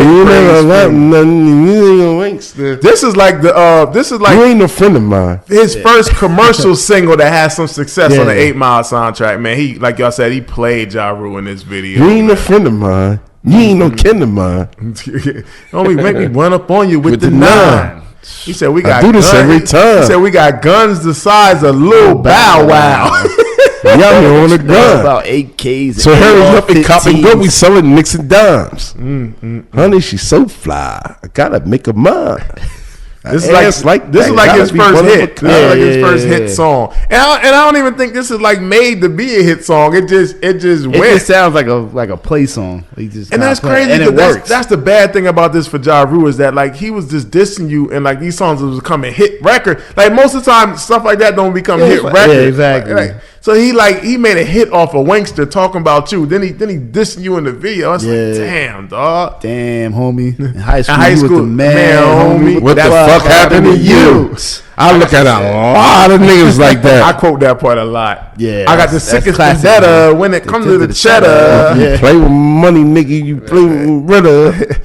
This is like You ain't a friend of mine. His first commercial single that has some success on the 8 Mile soundtrack, man. He, like y'all said, he played Ja Rule in this video. You ain't a friend of mine. You ain't no kin of mine. Only make me run up on you with the 9. He said we got do this guns. every time. He said we got guns the size of Lil Bow Wow. Y'all here on a gun. About 8Ks. So hurry up and cop and go. We selling nicks and dimes. Honey, she's so fly. I gotta make her mine. This is like his first hit. This is like his first hit song, and I don't even think this is like made to be a hit song. It just went. It just sounds like a play song. And that's crazy. And it works. That's the bad thing about this for Ja Rule is that like he was just dissing you, and like these songs was becoming hit record. Like most of the time, stuff like that don't become hit record. Yeah, exactly. Like, so he made a hit off of Wankster talking about you. Then he dissing you in the video. I was like, damn, dog. Damn, homie. In high school, you was the man, homie. What the fuck happened to you? I look at a lot of niggas like that. I quote that part a lot. Yeah, I got the sickest vendetta when it comes to the cheddar. You play with money, nigga. You play with Ritter.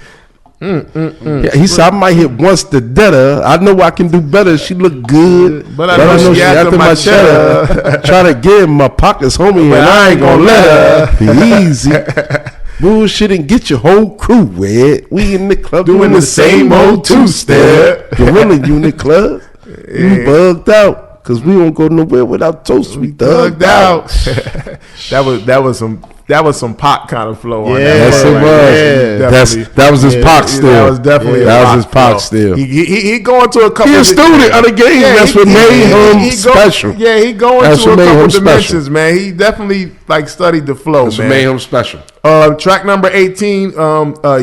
Yeah, he said I might hit once the debtor. I know I can do better. She look good, but I know she after my cheddar. Try to get in my pockets, homie, and I ain't gonna let her. Be easy. Bullshit and get your whole crew wet. We in the club doing the same old two-step. Gorilla Unit Club. You bugged out. Cause we won't go nowhere without toast. We thugged out. That was some Pac kind of flow on that. Yes, it was. That was his Pac still. That was definitely his Pac still. He going to a couple. He a student of the game. That's what made him special. Yeah, he going to a couple dimensions, man. He definitely like studied the flow. That's what made him special. Track number 18,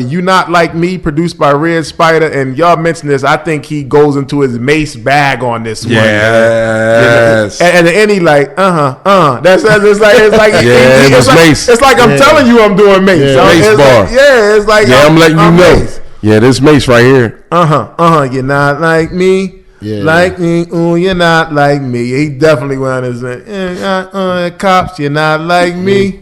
You Not Like Me, produced by Red Spider, and y'all mentioned this. I think he goes into his Mace bag on this one. Yes. And then he like, That's it's like it was Mace. It's like I'm telling you I'm doing Mace. Mace bar. It's like I'm letting you know. Mace. Yeah, this Mace right here. You're not like me. Yeah. Like me, you're not like me. He definitely went on his cops, you're not like me.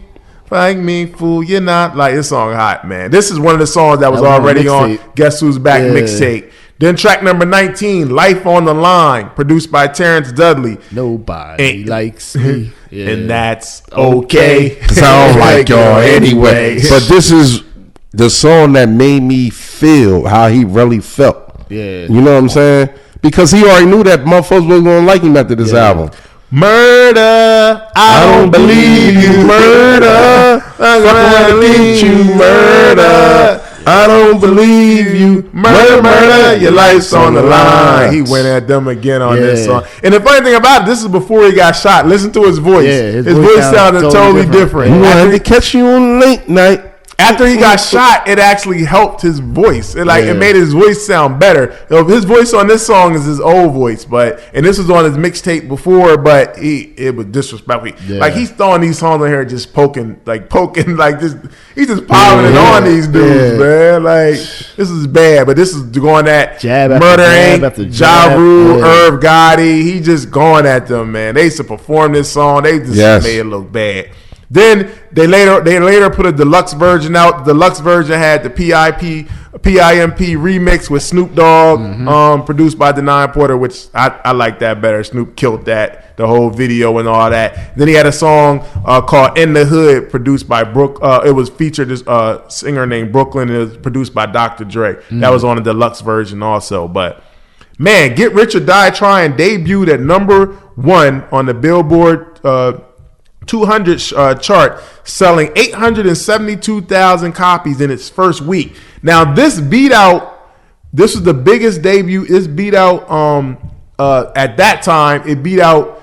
Like me, fool, you're not like this song hot, man. This is one of the songs that was already on Guess Who's Back mixtape. Then track number 19, Life on the Line, produced by Terrence Dudley. Nobody likes me. Yeah. And that's okay. Sound like y'all anyway. But this is the song that made me feel how he really felt. Yeah. You know what I'm saying? Because he already knew that motherfuckers was going to like him after this album. Murder, I don't believe you. Murder, I'm gonna get you. Murder, I don't believe you. Murder, your life's on the line. He went at them again on this song. And the funny thing about it, this is before he got shot. Listen to his voice. Yeah, his voice sounded totally different. You want to catch you on late night. After he got shot, it actually helped his voice. It made his voice sound better. His voice on this song is his old voice, and this was on his mixtape before, but it was disrespectful. Yeah. Like he's throwing these songs on here just poking, just he's just piling it on these dudes, man. Like this is bad, but this is going at Murder Inc., Ja Rule, Irv Gotti. He just going at them, man. They used to perform this song. They just made it look bad. Then they later put a deluxe version out. The deluxe version had the PIMP remix with Snoop Dogg, produced by Denine Porter, which I like that better. Snoop killed that, the whole video and all that. Then he had a song called "In the Hood," produced by Brooke. It was featured this singer named Brooklyn, and it was produced by Dr. Dre. That was on the deluxe version also. But man, "Get Rich or Die Tryin" debuted at number 1 on the Billboard 200 chart, selling 872,000 copies in its first week. Now this was the biggest debut. This beat out at that time. It beat out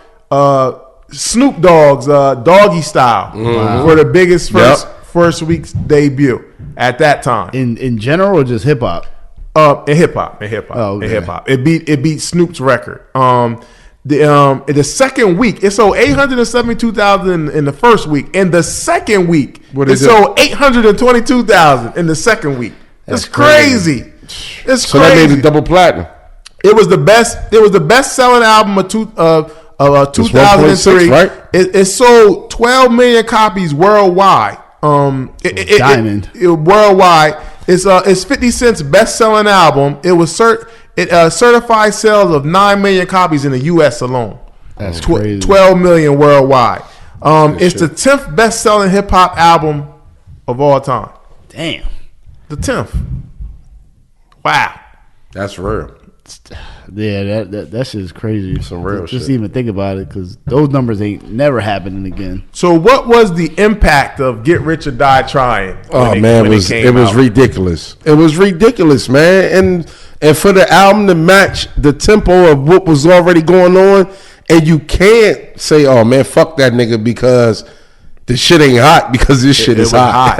Snoop Dogg's Doggy Style for the biggest first week's debut at that time. In general or just hip hop? In hip hop. Oh, okay. In hip hop. It beat Snoop's record. The second week, it sold 872,000 in the first week. In the second week, it sold 822,000 in the second week. That's crazy. It's so crazy. That made it double platinum. It was the best. It was the best selling album of 2003. Right? It sold 12 million copies worldwide. Diamond. Worldwide. It's 50 Cent's best selling album. It was certified sales of 9 million copies in the U.S. alone. That's crazy. 12 million worldwide. It's the 10th best selling hip hop album of all time. Damn. The 10th. Wow. That's real. Yeah, that shit's crazy. Some real shit. Just even think about it, because those numbers ain't never happening again. So what was the impact of "Get Rich or Die Tryin"? Oh man, it was ridiculous. It was ridiculous, man. And for the album to match the tempo of what was already going on, and you can't say, "Oh man, fuck that nigga," because this shit ain't hot, because this shit is hot.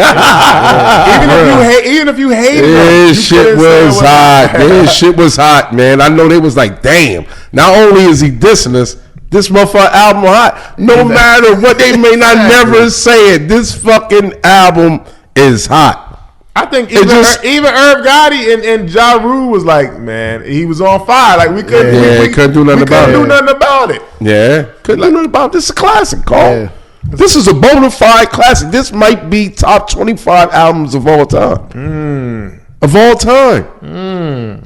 Even if you hate this shit was hot. This shit was hot, man. I know they was like, damn. Not only is he dissing us, this motherfucker album hot. No matter what they may not never say it, this fucking album is hot. I think even Irv Gotti and Ja Rule was like, man, he was on fire. Like we couldn't do nothing about it. Yeah, couldn't do nothing about it. This is a classic, Carl. Yeah. This is a bona fide classic. This might be top 25 albums of all time. Of all time.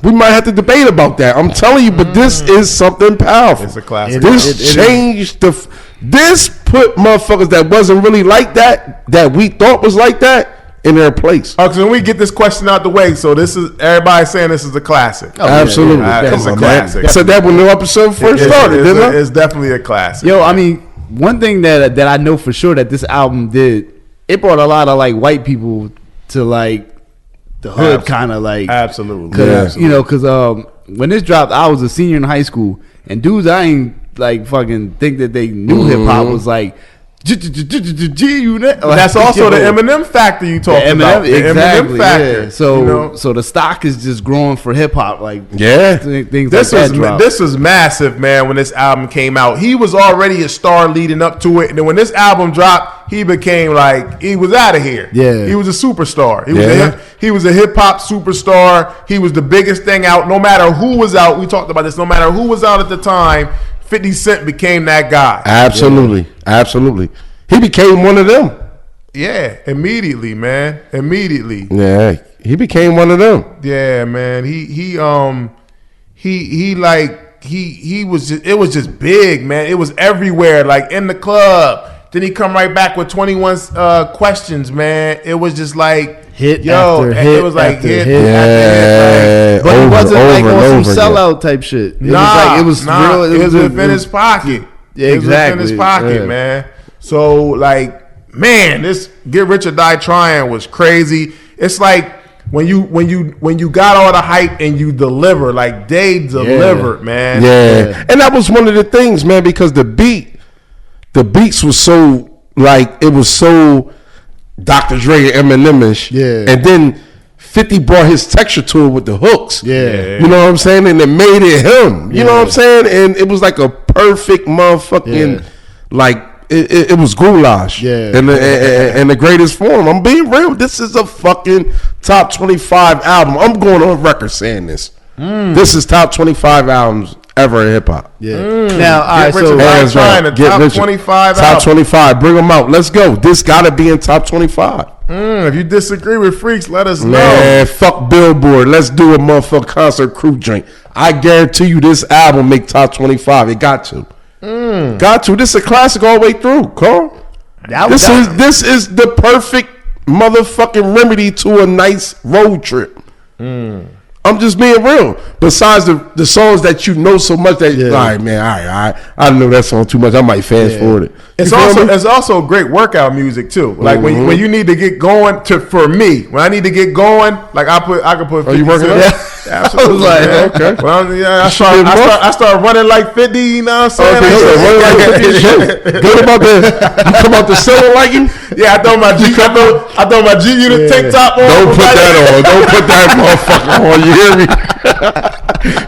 We might have to debate about that. I'm telling you, but this is something powerful. It's a classic. This changed this put motherfuckers that wasn't really like that we thought was like that, in their place. Okay, so we get this question out the way. So this is everybody saying this is a classic. Oh, absolutely, it's a classic. Man. I said that when the episode first started, didn't I? It's definitely a classic. Yo, I mean, one thing that I know for sure that this album did, it brought a lot of like white people to like the hood, kind of like. Absolutely. Cause, you know, because when this dropped, I was a senior in high school, and dudes I ain't like fucking think that they knew hip hop was like. That's also the Eminem factor you talked about. The Eminem factor. Yeah. So the stock is just growing for hip hop. Like things this like that. This was massive, man. When this album came out, he was already a star leading up to it, and then when this album dropped, he became like he was out of here. Yeah, he was a superstar. He was a hip hop superstar. He was the biggest thing out. No matter who was out, we talked about this. No matter who was out at the time, 50 Cent became that guy. Absolutely. Absolutely. He became one of them. Yeah, immediately, man. Immediately. Yeah. He became one of them. Yeah, man. He was just, it was just big, man. It was everywhere, like in the club. Then he come right back with 21 questions, man. It was just like hit after hit. It was like hit yeah. after hit. But it wasn't like on some sellout type shit. It was real. It was within his pocket. Yeah, exactly. It was within his pocket, man. So like, man, this Get Rich or Die Tryin was crazy. It's like when you got all the hype and you deliver, like they delivered, man. Yeah, and that was one of the things, man, because the beats was so like it was so Dr. Dre and Eminem-ish. Yeah, and then 50 brought his texture to it with the hooks. Yeah, you know what I'm saying, and it made it him. You know what I'm saying, and it was like a perfect motherfucking like. It was goulash, in the greatest form. I'm being real. This is a fucking top 25 album. I'm going on record saying this. This is top 25 albums ever in hip hop. Yeah. Now, all right, so top 25. Top 25. Bring them out. Let's go. This got to be in top 25. If you disagree with Freaks, let us know. Man, fuck Billboard. Let's do a motherfucking concert crew drink. I guarantee you, this album make top 25. It got to. Got to. This is a classic all the way through, Carl. This is the perfect motherfucking remedy to a nice road trip. I'm just being real. Besides the songs that you know so much that all right, man, I know that song too much. I might fast forward it. It's also great workout music too. Like when you need to get going for me, when I need to get going, like I can put 50 you working out? Absolutely. I was like, okay. Well, I start running like 50, you know what I'm saying? Okay, running like 50. What about you come out the cellar like you? Yeah, I throw my G Unit tank top on. Don't put that on. Don't put that motherfucker on. You hear me?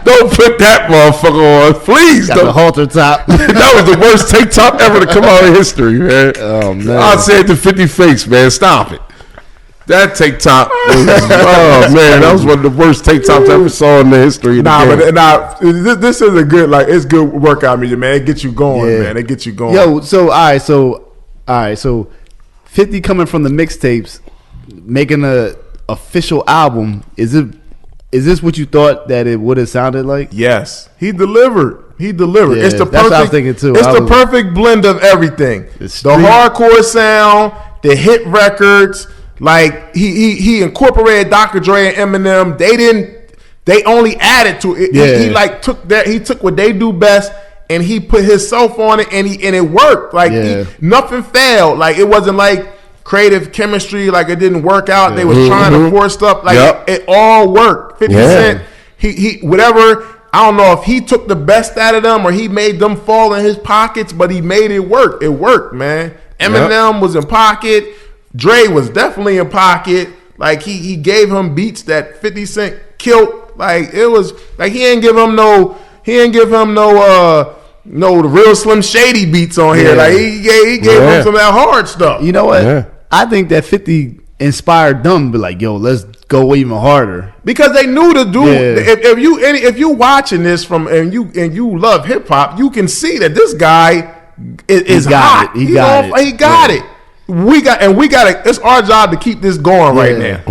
Don't put that motherfucker on. Please. Got the halter top. That was the worst tank top ever to come out in history, man. Oh, man. I'll say it to 50 Face, man. Stop it. That tank top was, oh man, that was one of the worst tank tops I ever saw in the history of the game. This is a good, like, it's good workout music, man. It gets you going, man. It gets you going. Yo, so all right, so 50 coming from the mixtapes, making a official album. Is this what you thought that it would have sounded like? Yes, he delivered. Yeah, it's the perfect. That's what I was thinking too. It's the perfect blend of everything. The hardcore sound, the hit records. Like he incorporated Dr. Dre and Eminem. They only added to it. Yeah. He took what they do best and he put himself on it and it worked. Like nothing failed. Like it wasn't like creative chemistry, like it didn't work out. They was trying to force stuff. Like it all worked. 50 Cent, he whatever. I don't know if he took the best out of them or he made them fall in his pockets, but he made it work. It worked, man. Eminem was in pocket. Dre was definitely in pocket. Like he gave him beats that 50 Cent killed. Like it was like he ain't give him no the real Slim Shady beats on here. Like he gave him some of that hard stuff. You know what? Yeah. I think that 50 inspired them to be like, yo, let's go even harder. Because they knew the dude. If you watching this and you love hip hop, you can see that this guy is hot. He got it. We got it. It's our job to keep this going right now.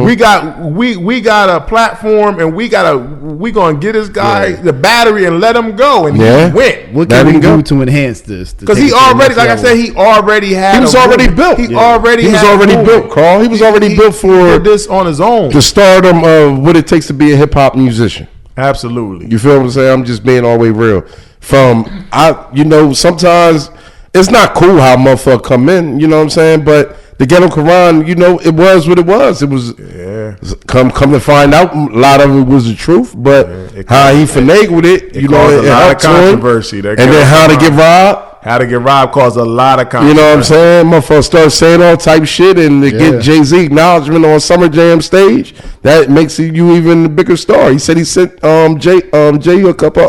We got a platform, and we gonna get this guy the battery and let him go, and he went. What can we do to enhance this? Because he already, like I said, he already had. He was already built. He was already built, Carl. He was already built for this on his own. The stardom of what it takes to be a hip hop musician. Absolutely. You feel what I'm saying? I'm just being all the way real. Sometimes. It's not cool how motherfucker come in, you know what I'm saying? But the Ghetto Quran, it was what it was. It was come to find out, a lot of it was the truth. But how he finagled it, it caused a lot of controversy. And then how to get robbed. How to get robbed caused a lot of controversy. You know what I'm saying? Motherfuckers start saying all type of shit, and to get Jay-Z acknowledgement on Summer Jam stage, that makes you even a bigger star. He said he sent Jay a couple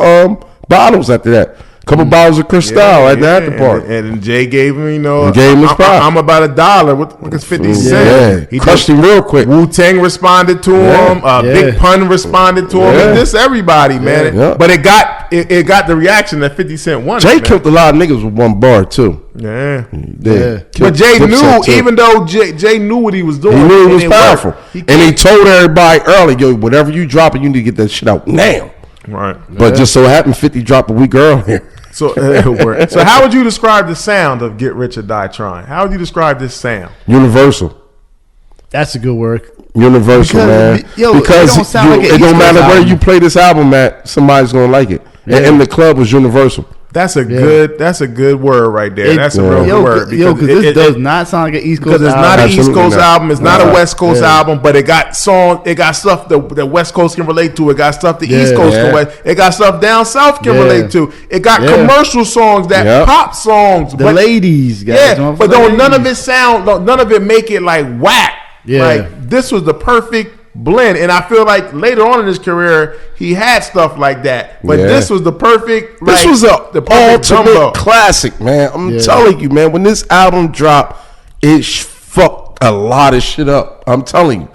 bottles after that. Couple bottles of Cristal at the after party. And Jay gave him, you know, I'm about $1. What is 50 cents? He crushed him real quick. Wu-Tang responded to him. Big Pun responded to him. And this everybody, man. But it got the reaction that 50 Cent wanted. Jay killed a lot of niggas with one bar too. Yeah. But Jay knew, even though Jay knew what he was doing. He knew it was powerful. And he told everybody early, yo, whatever you drop it, you need to get that shit out now. Right. But just so happened 50 dropped a week earlier. So how would you describe the sound of Get Rich or Die Tryin'? How would you describe this sound? Universal. That's a good word. Universal, man. Because it don't matter where you play this album at, somebody's gonna like it. And the club was universal. That's a good word right there. That's a real good word. Because this does not sound like an East Coast album. Because it's not an East Coast album. It's not a West Coast album, but it got stuff that West Coast can relate to. It got stuff the East Coast can relate. It got stuff down South can relate to. It got commercial songs, pop songs. The ladies, guys. Yeah, but none of it make it like whack. Yeah. Like this was the perfect blend, and I feel like later on in his career he had stuff like that, but this was the perfect. This was the ultimate classic, man. I'm telling you, man. When this album dropped, it fucked a lot of shit up. I'm telling you.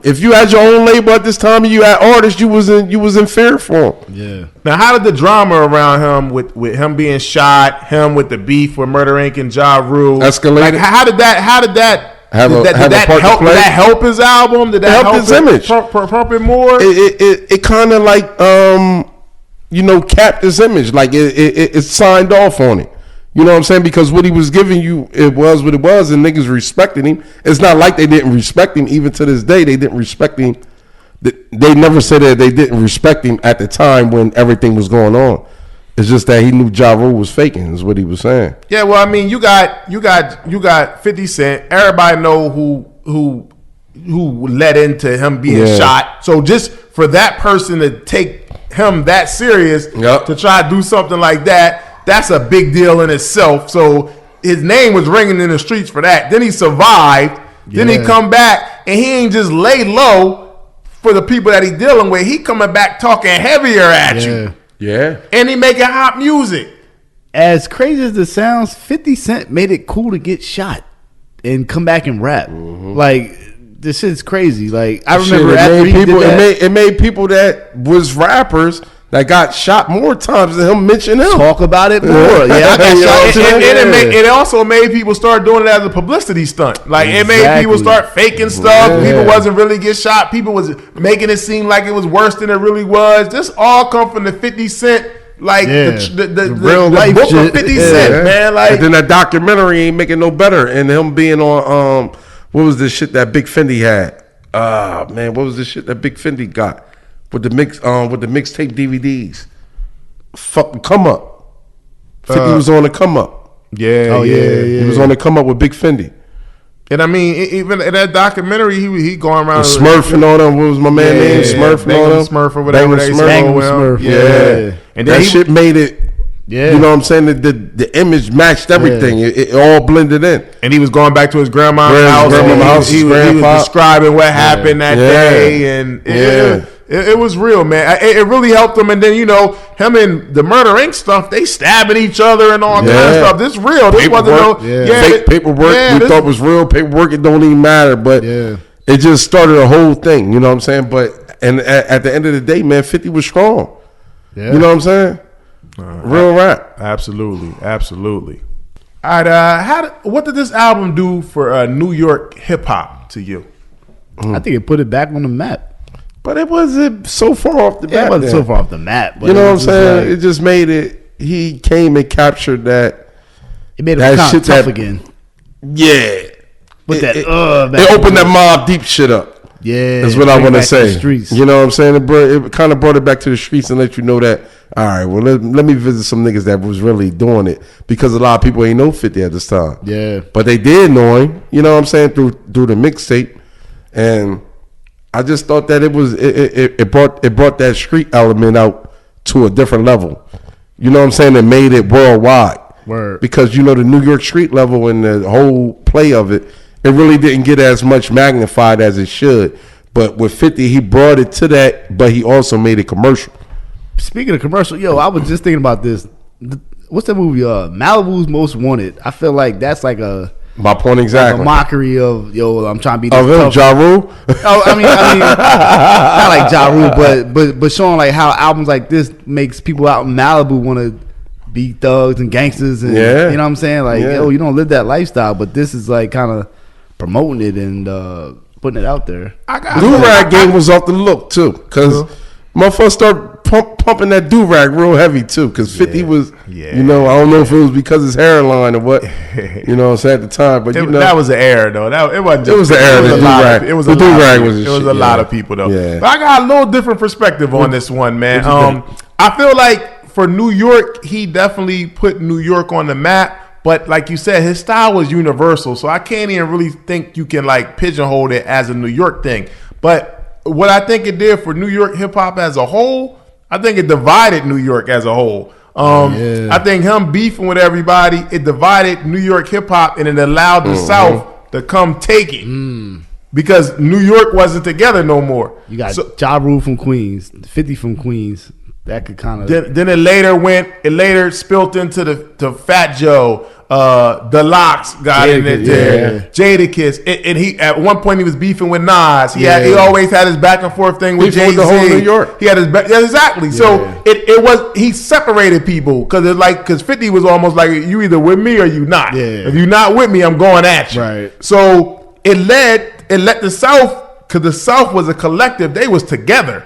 If you had your own label at this time and you had artists, you was in fear for him. Yeah. Now, how did the drama around him with him being shot, him with the beef with Murder Inc. and Ja Rule escalated? Like, how did that? Did that help his album? Did that help his image? Pump it more? It kind of like capped his image. Like it signed off on it. You know what I'm saying? Because what he was giving you, it was what it was, and niggas respected him. It's not like they didn't respect him. Even to this day, they didn't respect him. They never said that they didn't respect him at the time when everything was going on. It's just that he knew Ja Rule was faking, is what he was saying. Yeah, well, I mean, you got 50 Cent. Everybody know who led into him being shot. So just for that person to take him that serious to try to do something like that, that's a big deal in itself. So his name was ringing in the streets for that. Then he survived. Then he come back, and he ain't just lay low for the people that he dealing with. He coming back talking heavier at you. Yeah. And he making hot music. As crazy as it sounds, 50 Cent made it cool to get shot and come back and rap. Mm-hmm. Like, this shit's crazy. Like, I remember it made people that was rappers that got shot more times than him mention him. Talk about it more. I got shot. It also made people start doing it as a publicity stunt. Like, it made people start faking stuff. Yeah. People wasn't really get shot. People was making it seem like it was worse than it really was. This all come from the 50 Cent, like the real life book shit. Of 50 Cent, man. Like, and then that documentary ain't making no better. And him being on what was this shit that Big Fendi had? Man, what was this shit that Big Fendi got? With the mixtape DVDs, fucking Come Up. 50 was on the Come Up. Yeah, He was on the Come Up with Big Fendi. And I mean, even in that documentary, he going around Smurf and all them. What was my man name? Smurf and all them. Smurf or whatever. Smurf. Yeah. And that shit made it. Yeah. You know what I'm saying? The image matched everything. Yeah. It all blended in. And he was going back to his grandma's house. He was describing what happened that day, and it was real, man. It really helped him. And then, him and the Murder Inc. stuff, they stabbing each other and all kind of stuff. This real. This wasn't fake paperwork. We thought was real paperwork. It don't even matter, but it just started a whole thing. You know what I'm saying? But at the end of the day, man, 50 was strong. Yeah. You know what I'm saying? Real rap. Absolutely. All right. What did this album do for New York hip hop to you? I think it put it back on the map. But it wasn't so far off the map. It wasn't so far off the map. But you know what I'm saying? It just made it. He came and captured that. It made it shit tough again. Yeah. With it opened that Mobb Deep shit up. Yeah. That's what I want to say. You know what I'm saying? It kind of brought it back to the streets and let you know that, all right, well, let me visit some niggas that was really doing it, because a lot of people ain't know 50 at this time. Yeah. But they did know him, you know what I'm saying, through the mixtape. And I just thought that it brought that street element out to a different level. You know what I'm saying? It made it worldwide. Word. Because the New York street level and the whole play of it really didn't get as much magnified as it should. But with 50, he brought it to that, but he also made it commercial. Speaking of commercial, yo, I was just thinking about this. What's that movie? Malibu's Most Wanted. I feel like that's like my point exactly. Like a mockery of I'm trying to be. Of Ja Rule. Oh, I mean, not like Ja Rule, but showing like how albums like this makes people out in Malibu want to be thugs and gangsters, and you know what I'm saying? Like, you don't live that lifestyle, but this is like kind of promoting it and putting it out there. Do-rag game was off the look too, because motherfuckers start pumping that do-rag real heavy too, because 50 was, you know, I don't know if it was because his hairline or what, you know what I'm saying, at the time, but that was an error though. It wasn't just, it was an error. The do-rag. It was the do-rag was it was a lot of people though. Yeah. But I got a little different perspective on this one, man. I feel like for New York, he definitely put New York on the map. But like you said, his style was universal. So I can't even really think you can like pigeonhole it as a New York thing. But what I think it did for New York hip hop as a whole, I think it divided New York as a whole. I think him beefing with everybody, it divided New York hip hop, and it allowed the South to come take it. Because New York wasn't together no more. You got Ja Rule from Queens, 50 from Queens. That could kind of then it later spilled into the Fat Joe, the Locks got in it there, Jadakiss, and he at one point he was beefing with Nas. He always had his back and forth thing with Jay-Z. The whole New York. He had his back, exactly. Yeah. So it was, he separated people because 50 was almost like, you either with me or you not. Yeah. If you're not with me, I'm going at you. Right. So it let the South. Because the South was a collective, they was together,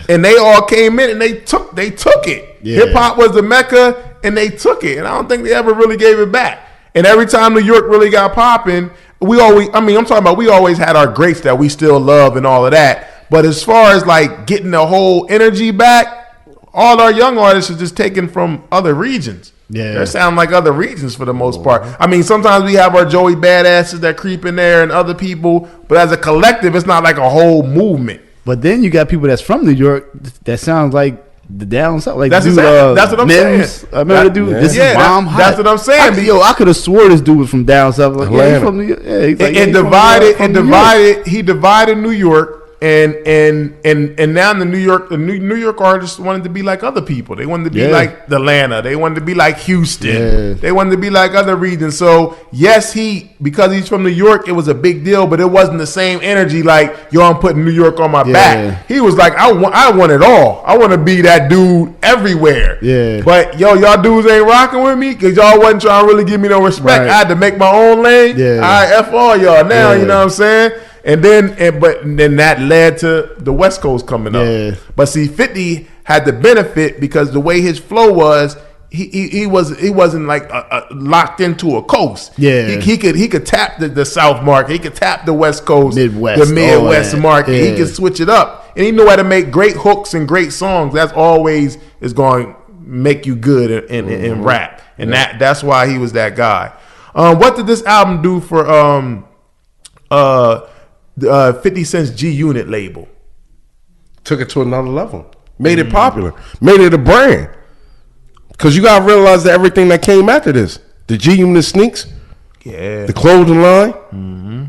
and they all came in and they took it. Hip hop was the mecca, and they took it, and I don't think they ever really gave it back. And every time New York really got popping, we always had our greats that we still love and all of that. But as far as like getting the whole energy back, all our young artists are just taken from other regions. They sound like other regions for the most part. I mean, sometimes we have our Joey Badasses that creep in there and other people, but as a collective, it's not like a whole movement. But then you got people that's from New York that sounds like the down south. Like that's what I'm saying. I remember the dude. This is Bomb Hot. That's what I'm saying. I could have swore this dude was from down south. Like, he's from New York. He's like, He divided New York. And now the New York artists wanted to be like other people. They wanted to be like Atlanta. They wanted to be like Houston. They wanted to be like other regions. So yes, because he's from New York, it was a big deal, but it wasn't the same energy like, yo, I'm putting New York on my back. He was like, I want it all. I want to be that dude everywhere. But y'all dudes ain't rocking with me because y'all wasn't trying to really give me no respect. I had to make my own lane. I F all y'all now. You know what I'm saying? And then that led to the West Coast coming up. But see, 50 had the benefit because the way his flow was, he wasn't like locked into a coast. He could tap the South market. He could tap the West Coast, the Midwest market. He could switch it up, and he knew how to make great hooks and great songs. That's always is going to make you good in rap, and that's why he was that guy. What did this album do for 50 Cent's G Unit label? Took it to another level. Made it popular. Made it a brand. Because you got to realize that everything that came after this, the G Unit sneaks, the clothing line,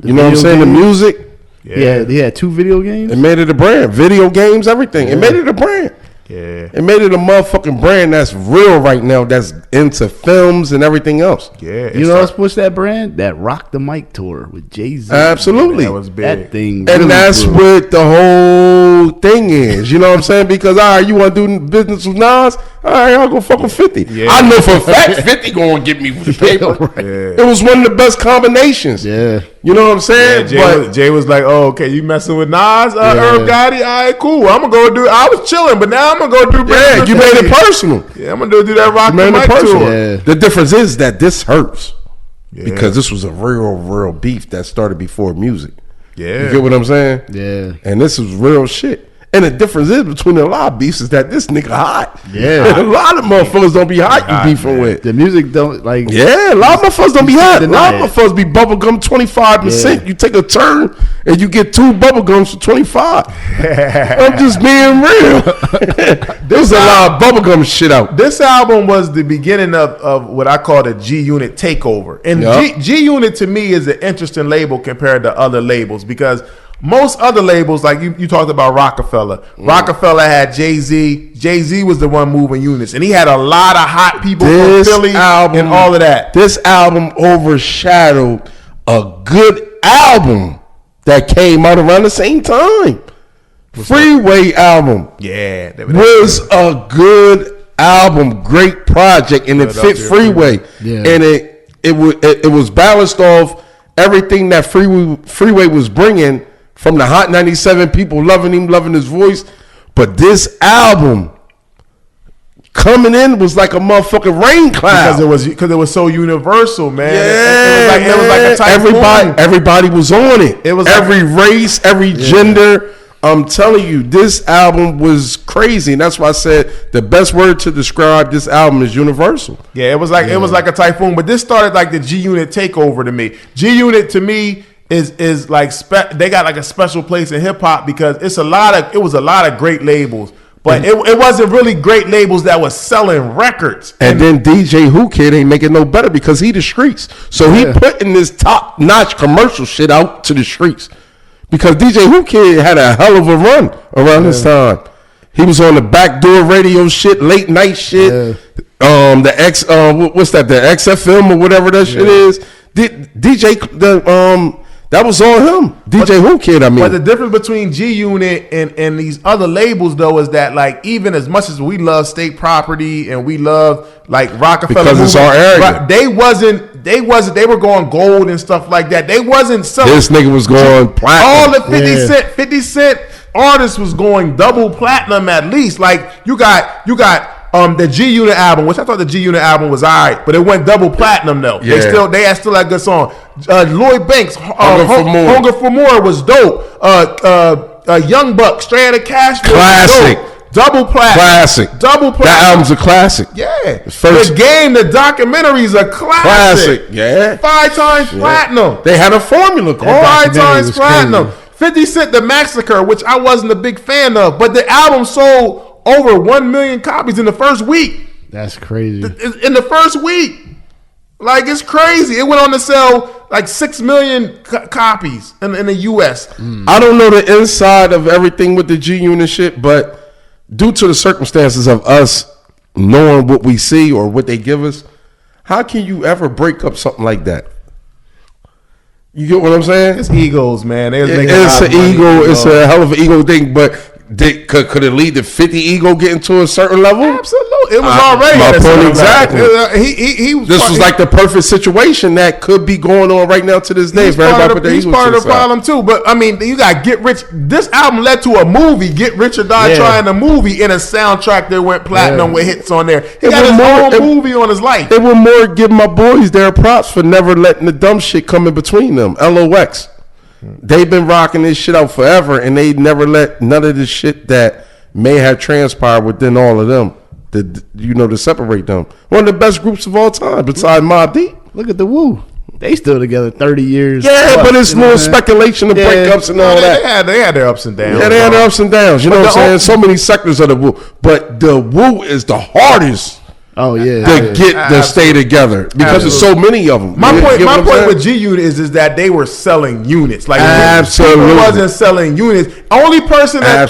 you know what I'm saying, the music. They had 2 video games. It made it a brand. Video games, everything. It made it a brand. It made it a motherfucking brand that's real right now, that's into films and everything else. You know what's pushed that brand? That Rock the Mic tour with Jay-Z. Absolutely. That was big. That thing and really that's what the whole thing is. You know what I'm saying? Because, all right, you want to do business with Nas? All right, I'll go fuck with 50. I know for a fact 50 going to get me with the paper. It was one of the best combinations. You know what I'm saying? Jay was like, oh, okay, you messing with Nas, Herb Gotti? All right, cool. I'm going to go do, I was chilling, but now I'm going to go do you made it personal. I'm going to do that Rock the Mic tour. The difference is that this hurts. Because this was a real beef that started before music. You get what I'm saying? And this is real shit. And the difference is between a lot of beefs is that this nigga hot. A lot of motherfuckers don't be hot you beefing with. The music don't like. A lot of motherfuckers don't be hot. A lot of motherfuckers be bubblegum 25%. You take a turn and you get 2 bubblegums for 25. I'm just being real. There's a lot of bubblegum shit out. This album was the beginning of what I call the G Unit takeover. And G Unit to me is an interesting label compared to other labels because most other labels, like you talked about Rockefeller. Rockefeller had Jay-Z. Jay-Z was the one moving units, and he had a lot of hot people from Philly and all of that. This album overshadowed a good album that came out around the same time. Freeway album, was a good album, great project, and it fit Freeway, and it was balanced off everything that Freeway was bringing. From the Hot 97, people loving him, loving his voice. But this album coming in was like a motherfucking rain cloud. Because it was so universal, man. Yeah, it was like a typhoon. Everybody was on it. It was every race, every gender. I'm telling you, this album was crazy, and that's why I said the best word to describe this album is universal. Yeah, it was like a typhoon. But this started like the G Unit takeover to me. G Unit to me is like they got like a special place in hip hop because it was a lot of great labels, but it wasn't really great labels that was selling records. And then DJ Who Kid ain't making no better because he the streets, so he putting this top notch commercial shit out to the streets because DJ Who Kid had a hell of a run around this time. He was on the backdoor radio shit, late night shit. What's that? The XFM or whatever that shit is. That was on him. DJ Who Kid, I mean. But the difference between G Unit and these other labels, though, is that, like, even as much as we love State Property and we love, like, Rockefeller. Because it's our area. They were going gold and stuff like that. They wasn't selling. This nigga was going platinum. All the 50 Cent artists was going double platinum at least. Like, you got the G Unit album, which I thought the G Unit album was alright, but it went double platinum though. Yeah. They had still that good song. Lloyd Banks, Hunger for More was dope. Young Buck, Straight Outta Cashville, classic, double platinum, double platinum. That album's a classic. Yeah, The Game, the documentary is a classic. Yeah, 5 times platinum. They had a formula called 5 times platinum. 50 Cent, The Massacre, which I wasn't a big fan of, but the album sold over 1 million copies in the first week. That's crazy. In the first week. Like, it's crazy. It went on to sell like 6 million copies in the U.S. I don't know the inside of everything with the G Unit shit, but due to the circumstances of us knowing what we see or what they give us, how can you ever break up something like that? You get what I'm saying? It's egos, man. It's an ego. It's a hell of an ego thing, but could it lead to 50 ego getting to a certain level? Absolutely. It was already my point exactly. This was like the perfect situation that could be going on right now to this day. He's part of the problem too. But I mean, you got Get Rich. This album led to a movie, Get Rich or Die Tryin, a movie, and a soundtrack that went platinum with hits on there. He got his own movie on his life. It would more give my boys their props for never letting the dumb shit come in between them. LOX. They've been rocking this shit out forever, and they never let none of the shit that may have transpired within all of them, to separate them. One of the best groups of all time, besides Mobb Deep. Look at the Wu. They still together 30 years. Yeah, but it's more speculation of breakups and all that. They had their ups and downs. Yeah, they had their ups and downs. You know what I'm saying? So many sectors of the Wu, but the Wu is the hardest. Oh yeah, to stay together because there's so many of them. My point with G Unit is that they were selling units. Like absolutely, wasn't selling units. Only person out of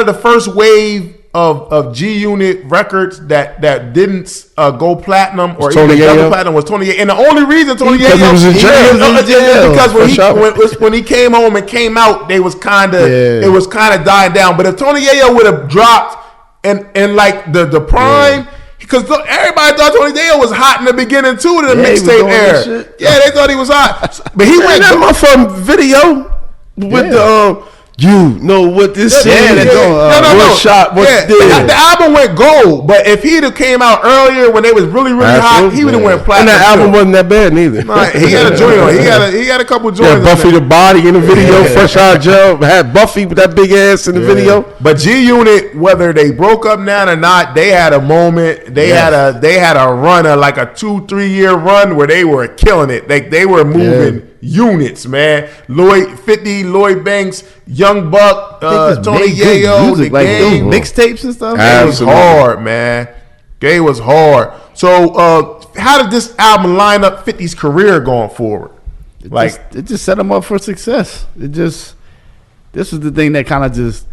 the first wave of G Unit records that didn't go platinum or even double platinum was 28. And the only reason 28 was in jail because when he came home and came out, it was kind of dying down. But if Tony Yayo would have dropped. And like the prime, because everybody thought Tony Yayo was hot in the beginning too, to the mixtape era. Yeah, they thought he was hot, but he went to my from video with the you know what this is. No. Shot, the album went gold, but if he'd have came out earlier when they was really hot, he would have went platinum. And that album wasn't that bad neither. He had a joint on. He got a couple joints. Buffy the Body in the video, Fresh Out Joe had Buffy with that big ass in the video. But G Unit, whether they broke up now or not, they had a moment. They had a run, like a 2-3 year run where they were killing it. They were moving. Units, man. Lloyd Banks, Young Buck, Tony Yayo, The Game, mixtapes and stuff. It was hard, man. It was hard. So, how did this album line up 50's career going forward? It just set him up for success. This was the thing that kind of just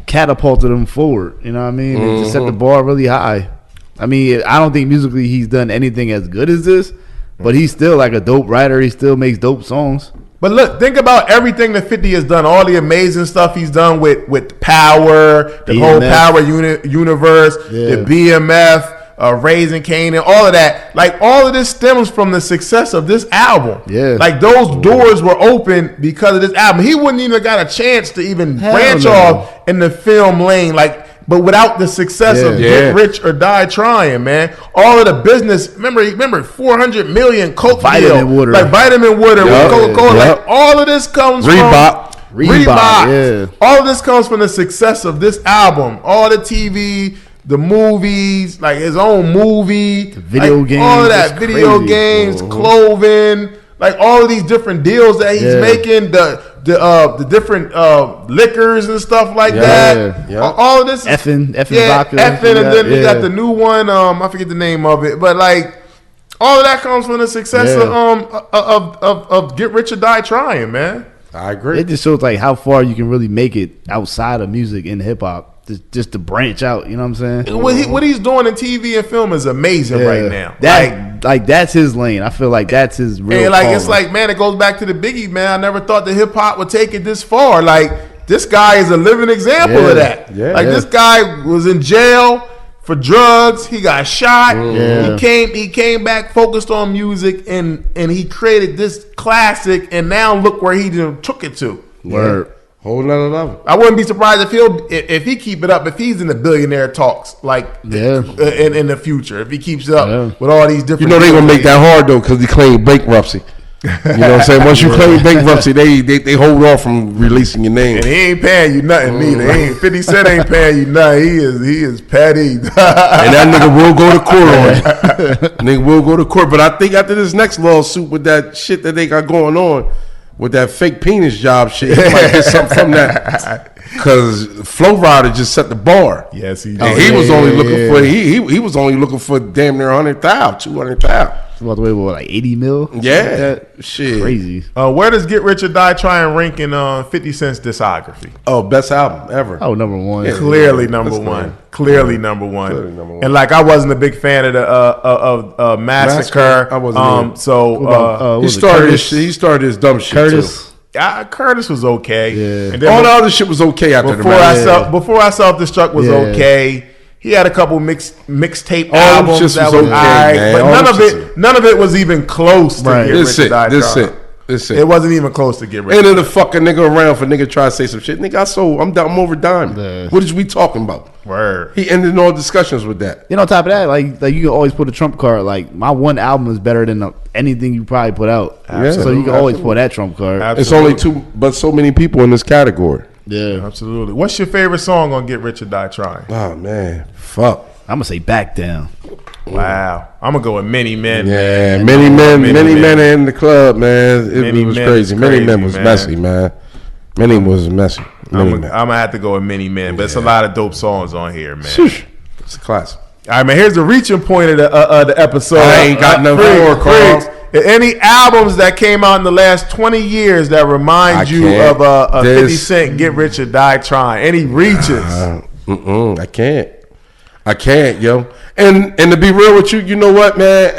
catapulted him forward. You know what I mean? It just set the bar really high. I mean, I don't think musically he's done anything as good as this, but he's still like a dope writer. He still makes dope songs. But look, think about everything that 50 has done, all the amazing stuff he's done with Power, the BMF. Whole Power universe, the BMF, Raising Kanan, all of that. Like, all of this stems from the success of this album. Yeah. Like, those doors were open because of this album. He wouldn't even got a chance to even branch off in the film lane. Like, but without the success of Get Rich or Die Tryin', man, all of the business. Remember, 400 million Coke Vitamin Water, like Vitamin Water with Coca-Cola. Like, all of this comes from Reebok. Yeah. All of this comes from the success of this album. All the TV, the movies, like his own movie, the video games, all of that, video games, clothing, like all of these different deals that he's making. The different liquors and stuff like that. Yeah. All of this, effing vodka, and then we got the new one. I forget the name of it, but like all of that comes from the success of Get Rich or Die Tryin', man. I agree. It just shows like how far you can really make it outside of music in hip hop. Just to branch out, you know what I'm saying? What he's doing in TV and film is amazing right now. That's his lane. I feel like that's his real. And like it's like, man, it goes back to the Biggie, man. I never thought that hip hop would take it this far. Like, this guy is a living example of that. This guy was in jail for drugs. He got shot. He came back focused on music, and he created this classic. And now look where he took it to. Word. Whole nother level. I wouldn't be surprised if he keep it up, if he's in the billionaire talks, like in the future, if he keeps it up with all these different. You know they're gonna make that hard though, because he claimed bankruptcy. You know what I'm saying? Once you claim bankruptcy, they hold off from releasing your name. And he ain't paying you nothing neither. 50 Cent ain't paying you nothing. He is petty. And that nigga will go to court on it. Nigga will go to court. But I think after this next lawsuit with that shit that they got going on, with that fake penis job shit, he might get something from that. Because Flo Rida just set the bar. Yes, he did. And he was only looking for he was only looking for damn near 100,000, 200,000. About the way, like 80 mil? Yeah, shit, crazy. Where does Get Rich or Die Tryin' rank in 50 Cent's discography? Oh, best album ever. Oh, number one. Yeah, Clearly number one. Clearly number one. And like, I wasn't a big fan of the Massacre. I wasn't. He started his dumb shit Curtis. Too. Curtis was okay. Yeah. And then all the other shit was okay after before I Self-Destruct was okay. He had a couple mixtape albums that was alright, but none of it was even close to Get Rich or Die Tryin'. It wasn't even close to Get Rich. And then the fucking nigga around for nigga try to say some shit. Nigga, I'm over dime. What is we talking about? Word. He ended all discussions with that. And on top of that, like you can always put a trump card. Like, my one album is better than anything you probably put out. Absolutely. So you can always pull that trump card. Absolutely. It's only but so many people in this category. Yeah, absolutely. What's your favorite song on Get Rich or Die Tryin'? Oh man, fuck. I'm gonna say Back Down. Wow, I'm gonna go with Many Men. Yeah, Many Men in the club, man. It was crazy. Many Men was messy, man. Many was messy. I'm gonna have to go with Many Men, but it's a lot of dope songs on here, man. It's a classic. All right, man. Here's the reaching point of the episode. I ain't got no more, Carl. Any albums that came out in the last 20 years that remind you of 50 Cent, Get Rich or Die Tryin'? Any reaches? I can't, yo. And to be real with you, you know what, man?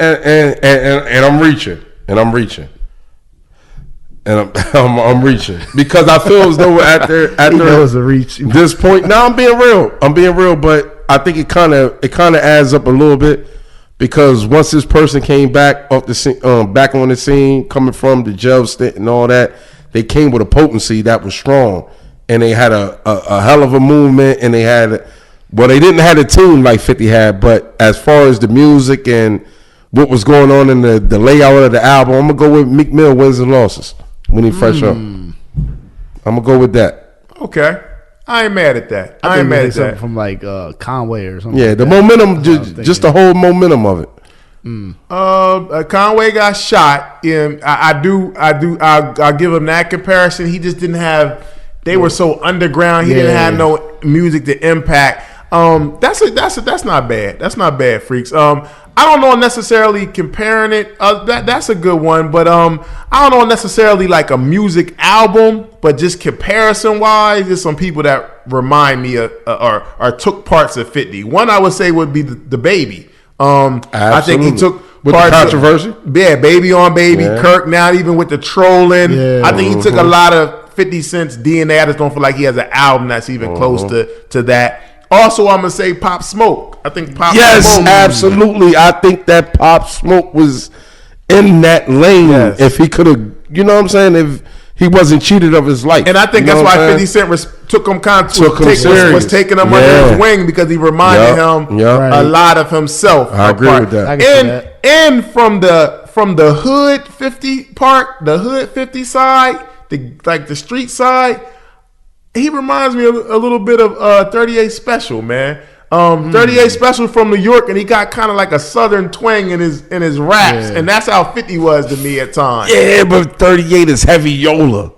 And I'm reaching. And I'm reaching because I feel as though after this point, now I'm being real, but I think it kind of adds up a little bit. Because once this person came back off the scene, back on the scene, coming from the jail stint and all that, they came with a potency that was strong, and they had a hell of a movement, and they didn't have a team like 50 had, but as far as the music and what was going on in the layout of the album, I'm gonna go with Meek Mill, Wins and Losses, when he fresh up. I'm gonna go with that. Okay. I ain't mad at that. I ain't mad at that. From like Conway or something. Yeah, like the momentum, just the whole momentum of it. Conway got shot. I'll give him that comparison. He just didn't have. They were so underground. He didn't have no music to impact. That's not bad. That's not bad, freaks. I don't know necessarily comparing it. That's a good one, but I don't know necessarily like a music album, but just comparison wise, there's some people that remind me of or took parts of 50. One I would say would be the Baby. I think he took with the controversy. Baby on Baby, Kirk. Now even with the trolling, I think he took a lot of 50 Cent's DNA. I just don't feel like he has an album that's even close to that. Also, I'm gonna say Pop Smoke. I think Pop Smoke. Yes, absolutely. I think that Pop Smoke was in that lane. Yes. If he could have, you know what I'm saying? If he wasn't cheated of his life, and I think that's why 50 Cent was taking him under his wing, because he reminded him a lot of himself. I agree with that. And from the hood 50 part, the hood 50 side, the street side. He reminds me a little bit of 38 Special, man. 38 Special from New York, and he got kind of like a southern twang in his raps, and that's how 50 was to me at times. Yeah, but 38 is heavy Yola.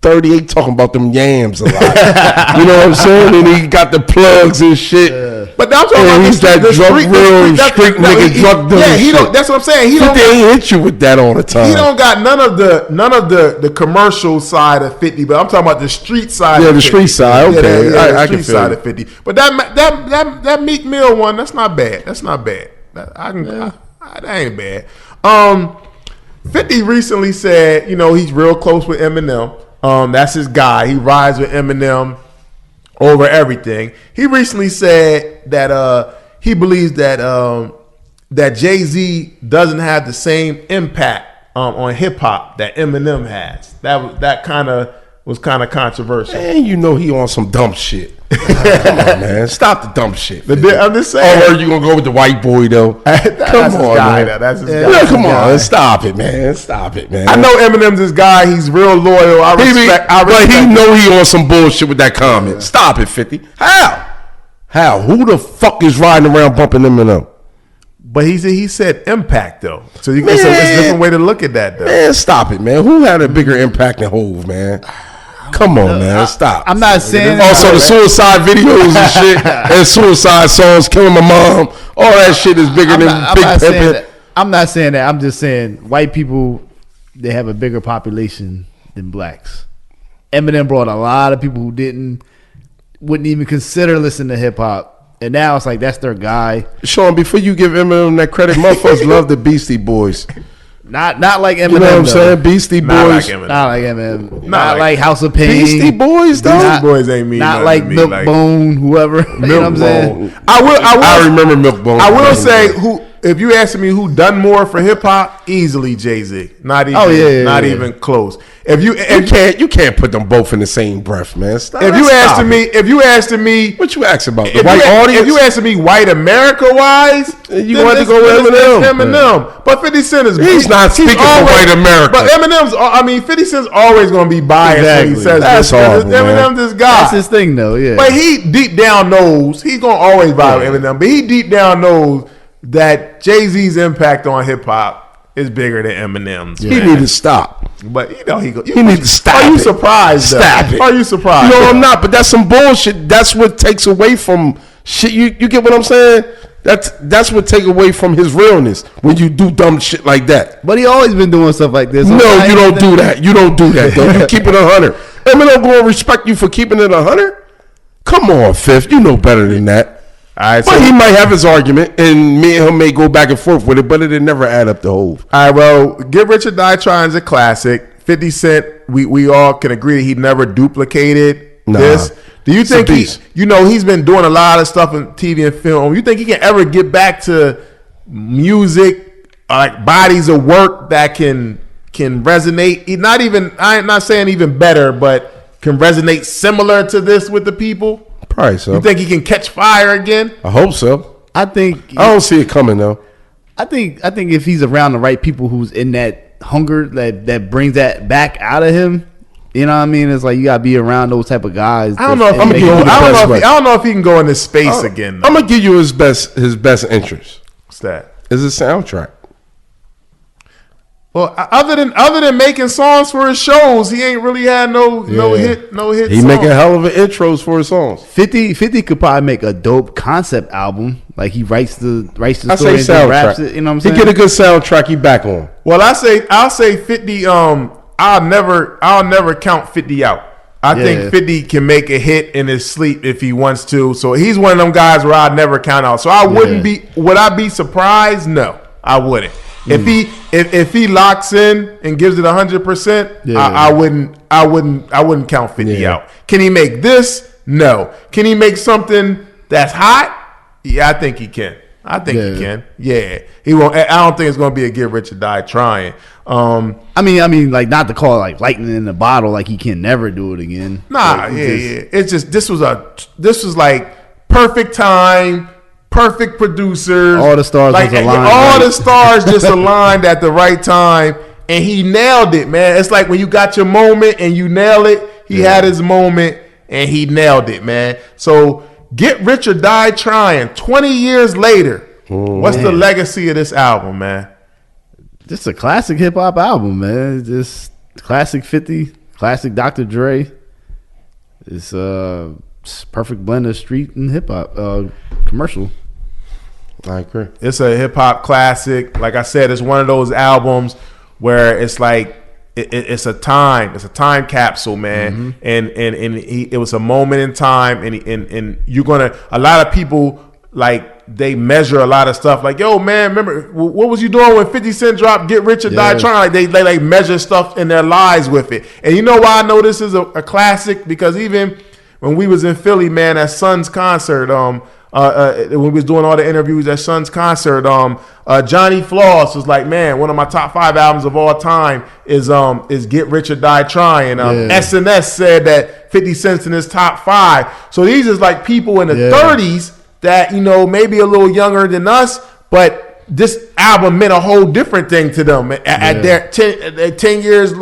38 talking about them yams a lot. You know what I'm saying? And he got the plugs and shit. But I'm talking about he's that drug street nigga drug dealer. Yeah, that's what I'm saying. He ain't hit you with that all the time. He don't got none of the commercial side of 50, but I'm talking about the street side. Yeah, the street side. Okay, I can feel side of 50. But that Meek Mill one, that's not bad. That's not bad. That ain't bad. 50 recently said, he's real close with Eminem. That's his guy. He rides with Eminem over everything. He recently said that he believes that Jay-Z doesn't have the same impact on hip hop that Eminem has. That kind of was kind of controversial. Man, he on some dumb shit. Come on, man. Stop the dumb shit. I'm just saying. Or are you gonna go with the white boy though? Come on, man. That's his guy. Come on, stop it, man. I know Eminem's his guy. He's real loyal. I respect. But he know he on some bullshit with that comment. Yeah. Stop it, 50. How? Who the fuck is riding around bumping Eminem? But he said impact though. So it's a different way to look at that though. Man, stop it, man. Who had a bigger impact than Hove, man? Come on, man. Stop. I'm not saying. Also, the suicide videos and shit, and suicide songs, killing my mom, all that shit is bigger than Big Pimpin'. I'm not saying that. I'm just saying white people, they have a bigger population than blacks. Eminem brought a lot of people who wouldn't even consider listening to hip hop, and now it's like that's their guy. Sean, before you give Eminem that credit, motherfuckers love the Beastie Boys. Not like Eminem. You know what I'm saying? Beastie Boys. Not like Eminem. Not like House of Pain. Beastie Boys, though. Beastie Boys ain't mean not like Milkbone, whoever. You know what I'm saying? I remember Milkbone. I will say if you ask me who done more for hip hop, easily Jay-Z. Not even even close. If you can't put them both in the same breath, man. If you asking me, what you asking about? The white audience? If you asking me white America wise, you want to go with Eminem. But 50 Cent is he's not speaking for white America. But Eminem's 50 Cent's always gonna be biased when he says that's horrible, Eminem's this guy. That's his thing though, yeah. But he deep down knows he's gonna always vibe with Eminem. But he deep down knows that Jay-Z's impact on hip hop is bigger than Eminem's. He need to stop. But he need to stop. Are you surprised? Stop it. Are you surprised? No, I'm not. But that's some bullshit. That's what takes away from shit. You get what I'm saying? That's what take away from his realness when you do dumb shit like that. But he always been doing stuff like this. No, you don't do that. You don't do that though. You keep it 100. Eminem gonna respect you for keeping it 100? Come on, Fifth. You know better than that. Right, but he might have his argument, and me and him may go back and forth with it, but it'll never add up to Hove. All right, well, Get Rich or Die Tryin' is a classic. 50 Cent, we all can agree that he never duplicated this. Do you think he's been doing a lot of stuff in TV and film? You think he can ever get back to music, like bodies of work that can resonate? I'm not saying even better, but can resonate similar to this with the people? Probably so. You think he can catch fire again? I hope so. I don't see it coming though. I think if he's around the right people who's in that hunger that brings that back out of him, you know what I mean? It's like you gotta be around those type of guys. I don't know if he can go in this space again. I'm gonna give you his best interest. What's that? Is a soundtrack. Well, other than making songs for his shows, he ain't really had no hit. He making hell of an intros for his songs. 50 could probably make a dope concept album. Like he writes the I story say and raps it. You know what I'm saying? He get a good soundtrack. He back on. Well, I'll say 50. I'll never count 50 out. I think 50 can make a hit in his sleep if he wants to. So he's one of them guys where I'd never count out. So I wouldn't be. Would I be surprised? No, I wouldn't. If he locks in and gives it 100%, I wouldn't count 50 out. Can he make this? No. Can he make something that's hot? Yeah, I think he can. He can. Yeah, he won't. I don't think it's going to be a get rich or die trying. I mean, like not to call it like lightning in the bottle, like he can never do it again. Nah, It's just this was like perfect time. Perfect producers. All the stars was aligned. The stars just aligned at the right time, and he nailed it, man. It's like when you got your moment and you nail it. He had his moment and he nailed it, man. So Get Rich or Die Tryin'. 20 years later, what's the legacy of this album, man? Just a classic hip hop album, man. Just classic 50, classic Dr. Dre. It's perfect blend of street and hip hop commercial. I agree. It's a hip hop classic. Like I said, it's one of those albums where it's like it's a time capsule, man. Mm-hmm. It was a moment in time, and you're gonna. A lot of people like they measure a lot of stuff. Like, yo, man, remember what was you doing when 50 Cent dropped Get Rich or Die Tryin'? Like they like measure stuff in their lives with it. And you know why I know this is a classic? Because even when we was in Philly, man, at Sun's concert, when we was doing all the interviews at Sun's concert, Johnny Floss was like, man, one of my top 5 albums of all time is Get Rich or Die Tryin'. SNS said that 50 Cent's in his top 5. So these is like people in the 30s that, you know, maybe a little younger than us, but this album meant a whole different thing to them at their 10 years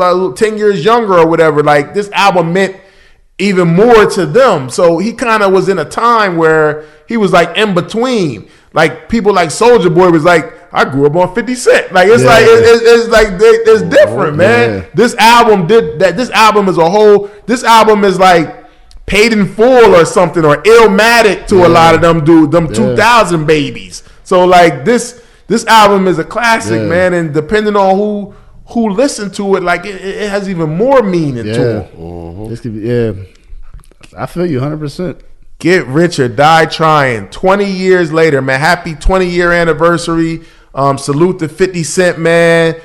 younger or whatever. Like this album meant even more to them. So he kind of was in a time where he was like in between. Like people like Soulja Boy was like, I grew up on 50 Cent. Like it's it's different, man. This album this album is a whole. This album is like Paid in Full or something, or Illmatic to a lot of them 2000 babies. So like this album is a classic, man. And depending on who listened to it, like it has even more meaning to it. This could be, I feel you 100%. Get Rich or Die Tryin'. 20 years later, man. Happy 20-year anniversary. Salute to 50 Cent, man.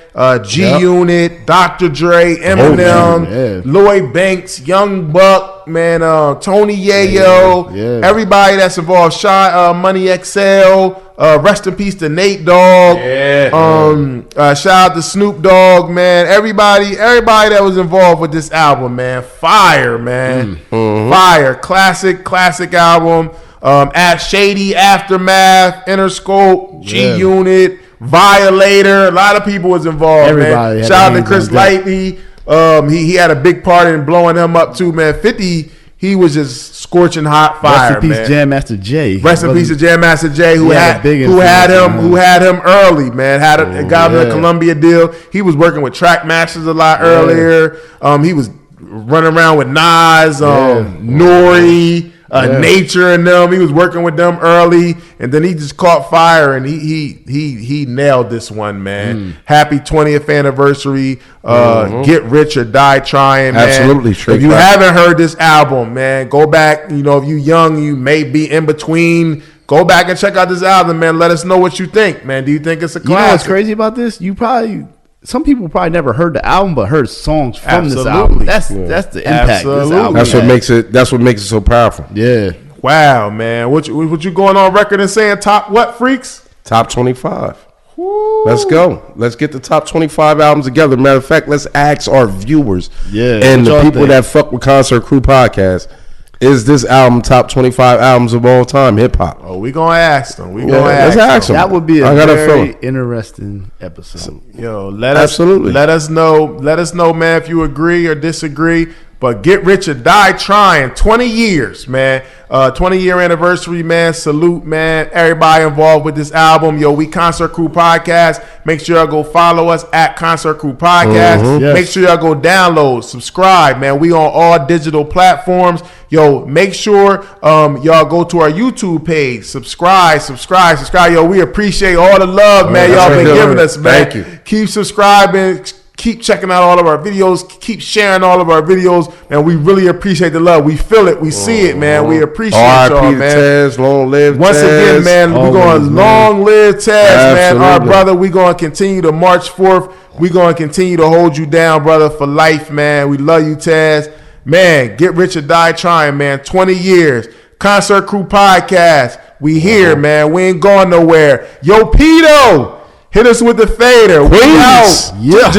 G-Unit, Dr. Dre, Eminem, Lloyd Banks, Young Buck, man. Tony Yayo, everybody that's involved. Money XL. Rest in peace to Nate Dogg. Shout out to Snoop Dogg, man. Everybody that was involved with this album, man. Fire, man. Fire. Classic album. Shady, Aftermath, Interscope, G-Unit, Violator. A lot of people was involved, everybody, man. Shout out to Chris Lightly. He had a big part in blowing him up too, man. 50, he was just scorching hot fire, man. Rest in peace, Jam Master Jay. Rest in peace to Jam Master Jay, who had him early, man. Got him a Columbia deal. He was working with Track Masters a lot earlier. He was running around with Nas, Nori. Nature and them. He was working with them early, and then he just caught fire, and he nailed this one, man. Happy 20th anniversary. Get Rich or Die Tryin', man. Absolutely. If you haven't heard this album, man, go back. You know, if you young, you may be in between. Go back and check out this album, man. Let us know what you think, man. Do you think it's a classic? You know what's crazy about this? Some people probably never heard the album, but heard songs from this album. That's the impact. This album That's what makes it so powerful. Yeah. Wow, man. What you going on record and saying? Top what, freaks? Top 25. Woo. Let's go. Let's get the top 25 albums together. Matter of fact, let's ask our viewers and the people that fuck with Concert Crew Podcast. Is this album top 25 albums of all time hip hop? Oh, we gonna ask them. Let's ask them. That would be a very interesting episode. Yo, let us know. Let us know, man, if you agree or disagree. But Get Rich or Die Tryin, 20 years, man. 20-year anniversary, man. Salute, man. Everybody involved with this album. Yo, we Concert Crew Podcast. Make sure y'all go follow us at Concert Crew Podcast. Yes. Make sure y'all go download, subscribe, man. We on all digital platforms. Yo, make sure y'all go to our YouTube page. Subscribe. Yo, we appreciate all the love, man. Y'all been giving us, man. Thank you. Keep subscribing. Keep checking out all of our videos. Keep sharing all of our videos, and we really appreciate the love. We feel it. We see it, man. We appreciate y'all, man. Tez, long live Once Tez. again, man, we're going to long live Tez, man. Our brother, we're going to continue to march forth. We're going to continue to hold you down, brother, for life, man. We love you, Tez. Man, Get Rich or Die Tryin, man. 20 years. Concert Crew Podcast. We here, man. We ain't going nowhere. Yo, Pito. Hit us with the fader. We out. Yeah.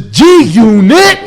G-Unit.